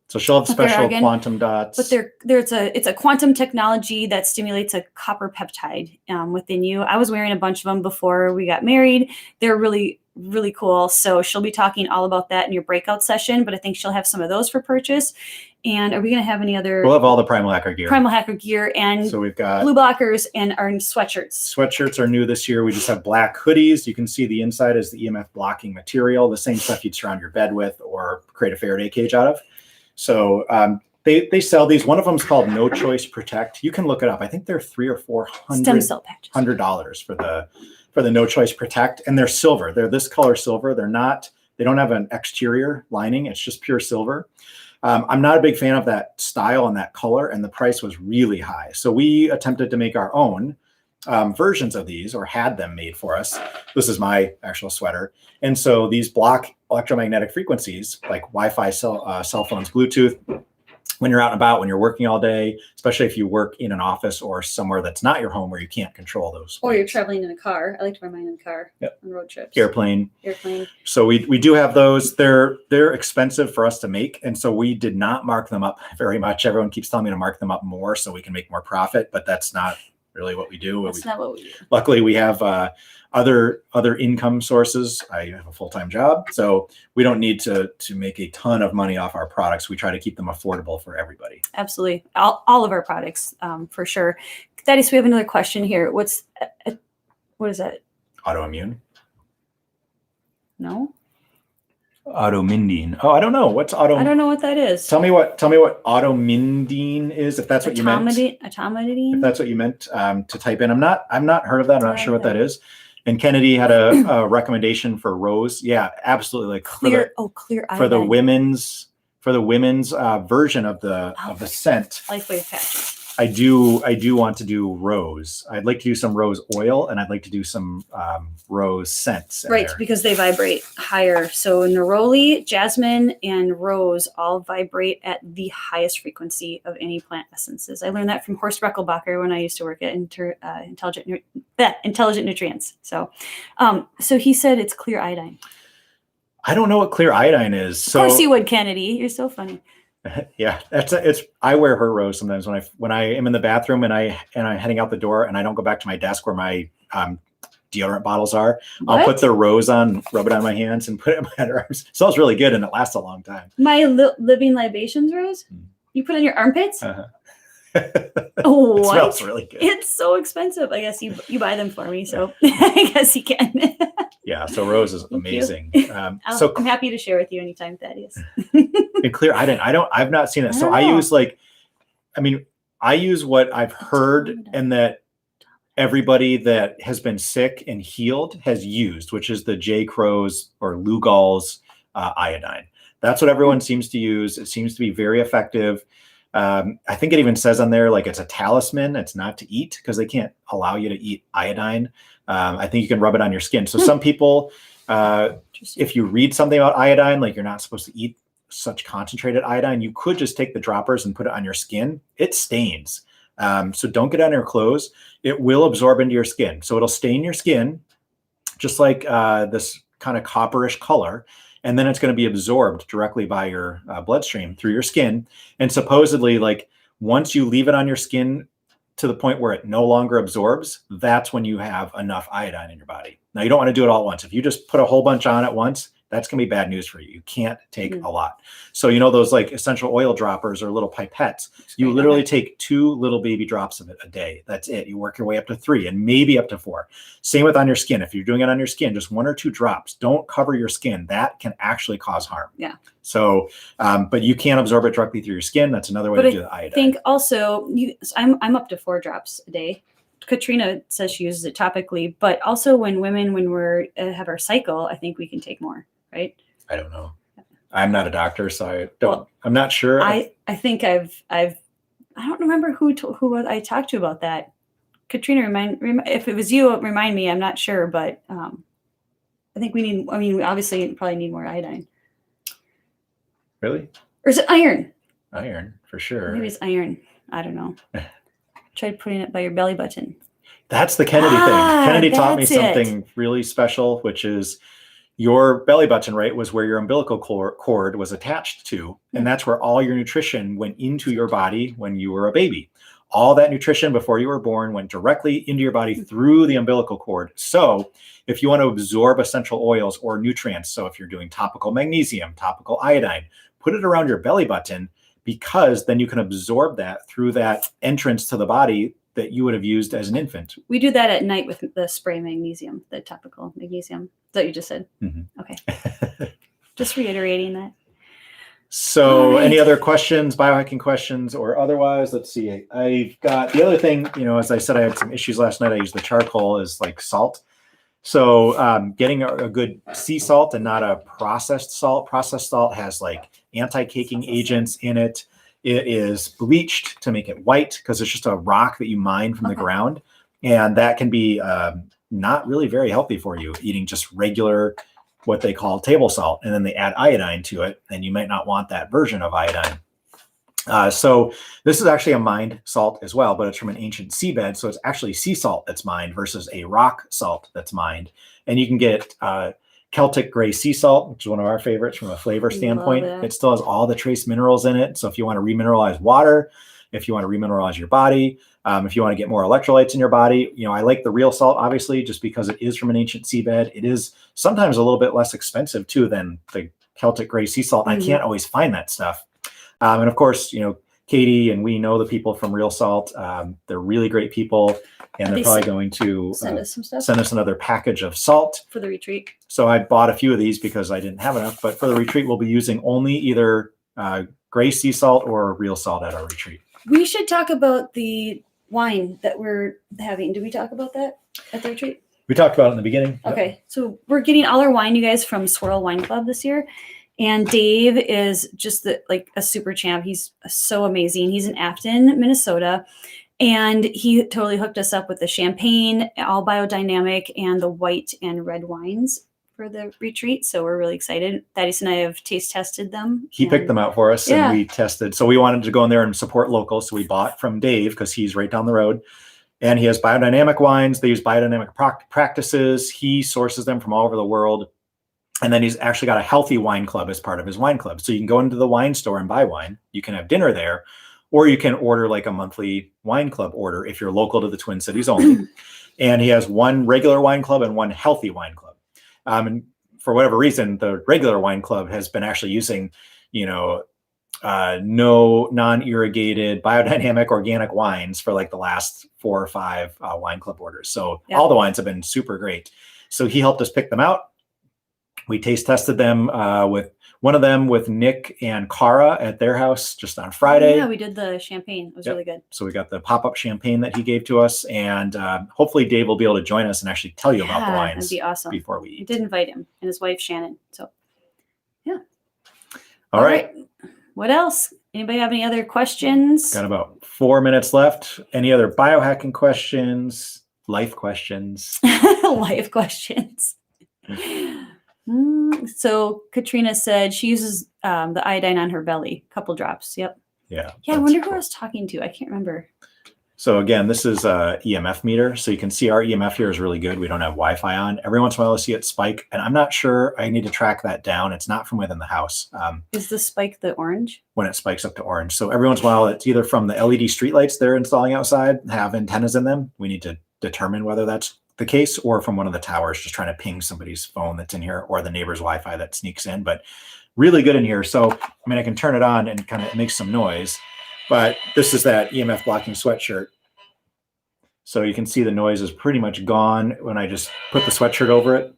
So she'll have special quantum dots. But it's a quantum technology that stimulates a copper peptide within you. I was wearing a bunch of them before we got married. They're really, really cool. So she'll be talking all about that in your breakout session, but I think she'll have some of those for purchase. And are we going to have any other? We'll have all the PrimalHacker gear. PrimalHacker gear, and so we've got blue blockers and our sweatshirts. Sweatshirts are new this year. We just have black hoodies. You can see the inside is the EMF blocking material, the same stuff you'd surround your bed with or create a Faraday cage out of. So they sell these. One of them is called No Choice Protect. You can look it up. I think they're $300 or $400 for the No Choice Protect, and they're silver. They're this color silver. They don't have an exterior lining. It's just pure silver. I'm not a big fan of that style and that color, and the price was really high. So we attempted to make our own versions of these, or had them made for us. This is my actual sweater. And so these block electromagnetic frequencies like Wi-Fi, cell phones, Bluetooth, when you're out and about, when you're working all day, especially if you work in an office or somewhere that's not your home where you can't control those. Or you're traveling in a car. I like to wear mine in the car. Yep. On road trips. Airplane. So we do have those. They're expensive for us to make. And so we did not mark them up very much. Everyone keeps telling me to mark them up more so we can make more profit, but that's not really what we do. That's not what we do. Luckily, we have other income sources. I have a full-time job, so we don't need to make a ton of money off our products. We try to keep them affordable for everybody. Absolutely. All of our products, for sure. Thaddeus, we have another question here. What is that? Autoimmune? No? Automindine. Oh, I don't know. What's auto? I don't know what that is. Tell me what automindine is, if that's what you meant. Automidine? If that's what you meant to type in. I've not heard of that. I'm not sure what that is. And Kennedy had a recommendation for rose. Yeah, absolutely. Like clear iodine. For the women's version of the scent. Lifewave patches. I do want to do rose. I'd like to do some rose oil, and I'd like to do some rose scents. Right, because they vibrate higher. So neroli, jasmine, and rose all vibrate at the highest frequency of any plant essences. I learned that from Horst Reckelbacher when I used to work at Intelligent Nutrients. So he said it's clear iodine. I don't know what clear iodine is. So, of course you would, Kennedy. You're so funny. Yeah, I wear her rose sometimes when I am in the bathroom and I'm heading out the door and I don't go back to my desk where my deodorant bottles are. What? I'll put the rose on, rub it on my hands, and put it in my underarms. It smells really good and it lasts a long time. My living libations rose? You put on your armpits? Uh-huh. Oh, it smells really good. It's so expensive. I guess you buy them for me, so I guess you can. Yeah, so rose is amazing. I'm happy to share with you anytime, Thaddeus. And clear iodine, I've not seen it. So I use I use what I've heard and that everybody that has been sick and healed has used, which is the J. Crow's or Lugol's iodine. That's what everyone seems to use. It seems to be very effective. I think it even says on there, like, it's a talisman. It's not to eat because they can't allow you to eat iodine. I think you can rub it on your skin. So some people, if you read something about iodine, like you're not supposed to eat such concentrated iodine, you could just take the droppers and put it on your skin. It stains. So don't get on your clothes. It will absorb into your skin. So it'll stain your skin, just like this kind of copperish color. And then it's going to be absorbed directly by your bloodstream through your skin. And supposedly, like, once you leave it on your skin to the point where it no longer absorbs, that's when you have enough iodine in your body. Now, you don't want to do it all at once. If you just put a whole bunch on at once, that's going to be bad news for you. You can't take a lot. So, those like essential oil droppers or little pipettes, you literally take 2 little baby drops of it a day. That's it. You work your way up to 3 and maybe up to 4. Same with on your skin. If you're doing it on your skin, just 1 or 2 drops. Don't cover your skin. That can actually cause harm. Yeah. So, but you can absorb it directly through your skin. That's another way to do the iodine. I think also, I'm up to 4 drops a day. Katrina says she uses it topically, but also when we're have our cycle, I think we can take more. Right? I don't know. I'm not a doctor, so I'm not sure. I think I don't remember who I talked to about that. Katrina, if it was you, remind me. I'm not sure, but I think we obviously probably need more iodine. Really? Or is it iron? Iron, for sure. Maybe it's iron. I don't know. Try putting it by your belly button. That's the Kennedy thing. Kennedy taught me something really special, which is your belly button, right, was where your umbilical cord was attached to. And that's where all your nutrition went into your body when you were a baby. All that nutrition before you were born went directly into your body through the umbilical cord. So if you want to absorb essential oils or nutrients, so if you're doing topical magnesium, topical iodine, put it around your belly button, because then you can absorb that through that entrance to the body that you would have used as an infant. We do that at night with the spray magnesium, the topical magnesium. Is that what you just said? Mm-hmm. Okay. Just reiterating that. So any other questions, biohacking questions or otherwise? Let's see. I've got the other thing, as I said, I had some issues last night. I used the charcoal as like salt. So getting a good sea salt and not a processed salt. Processed salt has like anti-caking agents in it. It is bleached to make it white because it's just a rock that you mine from the ground. And that can be not really very healthy for you, eating just regular, what they call table salt. And then they add iodine to it. And you might not want that version of iodine. So this is actually a mined salt as well, but it's from an ancient seabed. So it's actually sea salt that's mined versus a rock salt that's mined. And you can get Celtic gray sea salt, which is one of our favorites from a flavor standpoint. It still has all the trace minerals in it. So if you want to remineralize water, if you want to remineralize your body, If you want to get more electrolytes in your body, I like the real salt, obviously, just because it is from an ancient seabed. It is sometimes a little bit less expensive too than the Celtic gray sea salt. I can't always find that stuff. And of course, Katie and we know the people from Real Salt. They're really great people, and they're probably going to send us some stuff. Send us another package of salt for the retreat. So I bought a few of these because I didn't have enough. But for the retreat, we'll be using only either gray sea salt or real salt at our retreat. We should talk about the wine that we're having. Did we talk about that at the retreat? We talked about it in the beginning. Okay, yep. So we're getting all our wine, you guys, from Swirl Wine Club this year. And Dave is just like a super champ. He's so amazing. He's in Afton, Minnesota. And he totally hooked us up with the champagne, all biodynamic, and the white and red wines for the retreat. So we're really excited. Thaddeus and I have taste tested them. He picked them out for us and we tested. So we wanted to go in there and support local. So we bought from Dave because he's right down the road. And he has biodynamic wines. They use biodynamic practices. He sources them from all over the world. And then he's actually got a healthy wine club as part of his wine club. So you can go into the wine store and buy wine. You can have dinner there, or you can order like a monthly wine club order if you're local to the Twin Cities only. And he has one regular wine club and one healthy wine club. And for whatever reason, the regular wine club has been actually using, no non-irrigated biodynamic organic wines for like the last 4 or 5 wine club orders. So all the wines have been super great. So he helped us pick them out. We taste tested them with one of them with Nick and Cara at their house just on Friday. Yeah, we did the champagne. It was really good. So we got the pop-up champagne that he gave to us, and hopefully Dave will be able to join us and actually tell you about the wines. That'd be awesome. Before we eat. We did invite him and his wife Shannon. So, yeah. All right. What else? Anybody have any other questions? Got about 4 minutes left. Any other biohacking questions? Life questions? Life questions. So Katrina said she uses the iodine on her belly, couple drops. Yep. Yeah. I wonder who I was talking to. I can't remember. So again, this is a EMF meter. So you can see our EMF here is really good. We don't have Wi-Fi on. Every once in a while I see it spike, and I'm not sure. I need to track that down. It's not from within the house. Is the spike the orange? When it spikes up to orange. So every once in a while it's either from the LED streetlights they're installing outside, have antennas in them. We need to determine whether that's the case, or from one of the towers just trying to ping somebody's phone that's in here, or the neighbor's Wi-Fi that sneaks in. But really good in here. So I can turn it on and kind of make some noise, but this is that EMF blocking sweatshirt. So you can see the noise is pretty much gone when I just put the sweatshirt over it.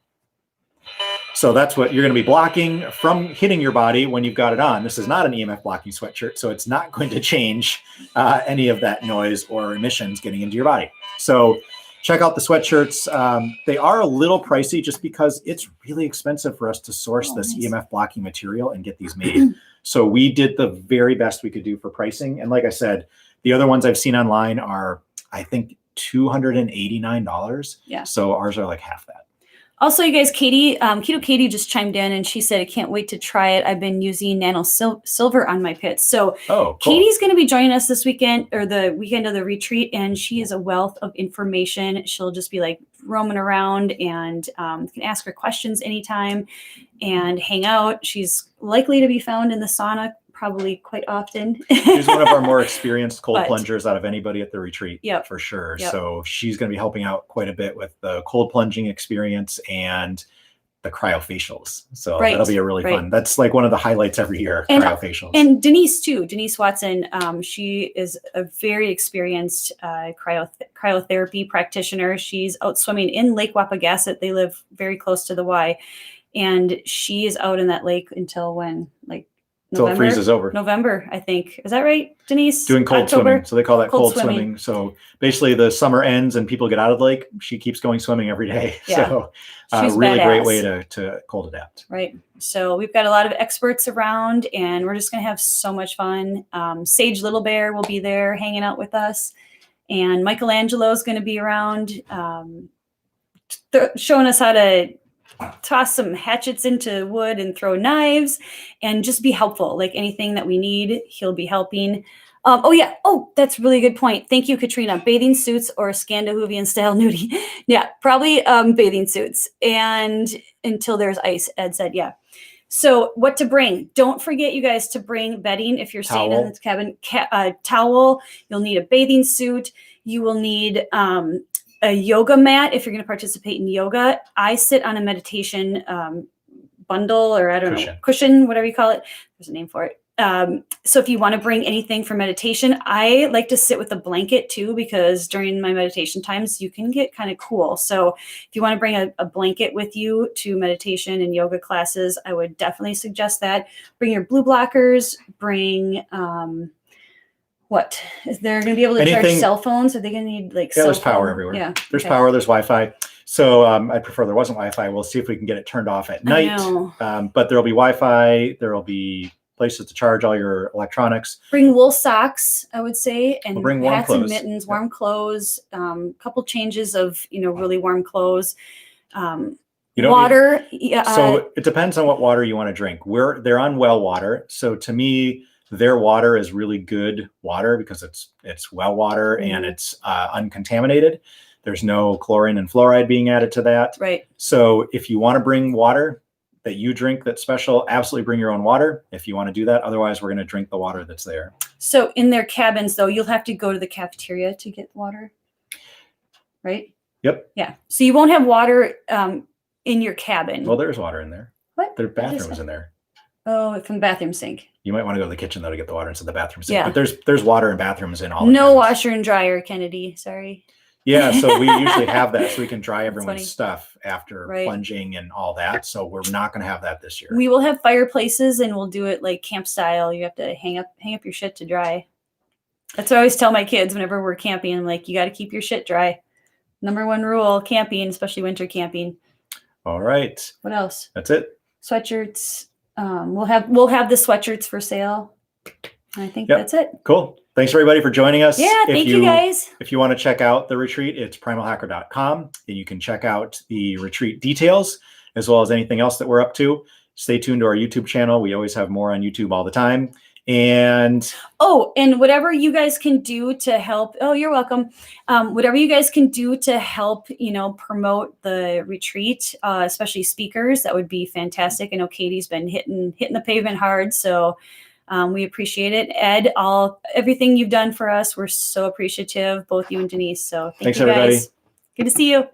So that's what you're going to be blocking from hitting your body when you've got it on. This is not an EMF blocking sweatshirt, so it's not going to change any of that noise or emissions getting into your body. So check out the sweatshirts. They are a little pricey just because it's really expensive for us to source this EMF blocking material and get these made. So we did the very best we could do for pricing. And like I said, the other ones I've seen online are, I think, $289. Yeah. So ours are like half that. Also, you guys, Katie, Keto Katie just chimed in and she said, I can't wait to try it. I've been using nano silver on my pits. So cool. Katie's going to be joining us this weekend, or the weekend of the retreat, and she is a wealth of information. She'll just be like roaming around, and you can ask her questions anytime and hang out. She's likely to be found in the sauna probably quite often. She's one of our more experienced cold plungers out of anybody at the retreat, for sure. Yep. So she's going to be helping out quite a bit with the cold plunging experience and the cryofacials. So that'll be a really fun. That's like one of the highlights every year, cryofacials. And Denise too, Denise Watson. She is a very experienced cryotherapy practitioner. She's out swimming in Lake Wapagasset. They live very close to the Y, and she is out in that lake until when? Like Until it freezes over. November, I think. Is that right, Denise? Doing cold swimming. So they call that cold swimming. So basically the summer ends and people get out of the lake. She keeps going swimming every day. Yeah. So she's really badass. Great way to cold adapt. Right. So we've got a lot of experts around, and we're just going to have so much fun. Sage Little Bear will be there hanging out with us. And Michelangelo is going to be around showing us how to toss some hatchets into wood and throw knives and just be helpful. Like anything that we need, he'll be helping. That's a really good point. Thank you, Katrina. Bathing suits or Scandinavian style nudie. Yeah, probably bathing suits. And until there's ice, Ed said, yeah. So what to bring? Don't forget, you guys, to bring bedding if you're staying in the cabin. Towel. You'll need a bathing suit. You will need a yoga mat if you're going to participate in yoga. I sit on a meditation bundle, or I don't know, cushion, whatever you call it. There's a name for it. So if you want to bring anything for meditation, I like to sit with a blanket too, because during my meditation times, you can get kind of cool. So if you want to bring a blanket with you to meditation and yoga classes, I would definitely suggest that. Bring your blue blockers, bring, what? Is there going to be able to charge cell phones? Are they going to need like there's power everywhere. Yeah. There's power, there's Wi-Fi. So I prefer there wasn't Wi-Fi. We'll see if we can get it turned off at night. But there'll be Wi-Fi. There'll be places to charge all your electronics. Bring wool socks, I would say, and bring warm hats clothes. And mittens, warm clothes, couple changes of, really warm clothes. Water. So it depends on what water you want to drink. They're on well water. So to me, their water is really good water because it's well water and it's uncontaminated. There's no chlorine and fluoride being added to that. Right. So if you want to bring water that you drink that's special, absolutely bring your own water if you want to do that. Otherwise, we're going to drink the water that's there. So in their cabins, though, you'll have to go to the cafeteria to get water, right? Yep. Yeah. So you won't have water in your cabin. Well, there's water in there. What? There's bathrooms in there. Oh, from the bathroom sink. You might want to go to the kitchen, though, to get the water instead of the bathroom sink. Yeah. But there's water in bathrooms in all the No cabins. washer and dryer, Kennedy. Sorry. Yeah, so we usually have that so we can dry everyone's stuff after plunging and all that. So we're not going to have that this year. We will have fireplaces and we'll do it like camp style. You have to hang up your shit to dry. That's what I always tell my kids whenever we're camping. I'm like, you got to keep your shit dry. Number one rule, camping, especially winter camping. All right. What else? That's it. Sweatshirts. We'll have the sweatshirts for sale. I think that's it. Cool. Thanks everybody for joining us. Yeah, thank you guys. If you want to check out the retreat, it's primalhacker.com, and you can check out the retreat details as well as anything else that we're up to. Stay tuned to our YouTube channel. We always have more on YouTube all the time. And whatever you guys can do to help. Oh, you're welcome. Whatever you guys can do to help, promote the retreat, especially speakers, that would be fantastic. I know Katie's been hitting the pavement hard, so we appreciate it. Ed, everything you've done for us, we're so appreciative, both you and Denise. So thanks, you guys. Everybody. Good to see you.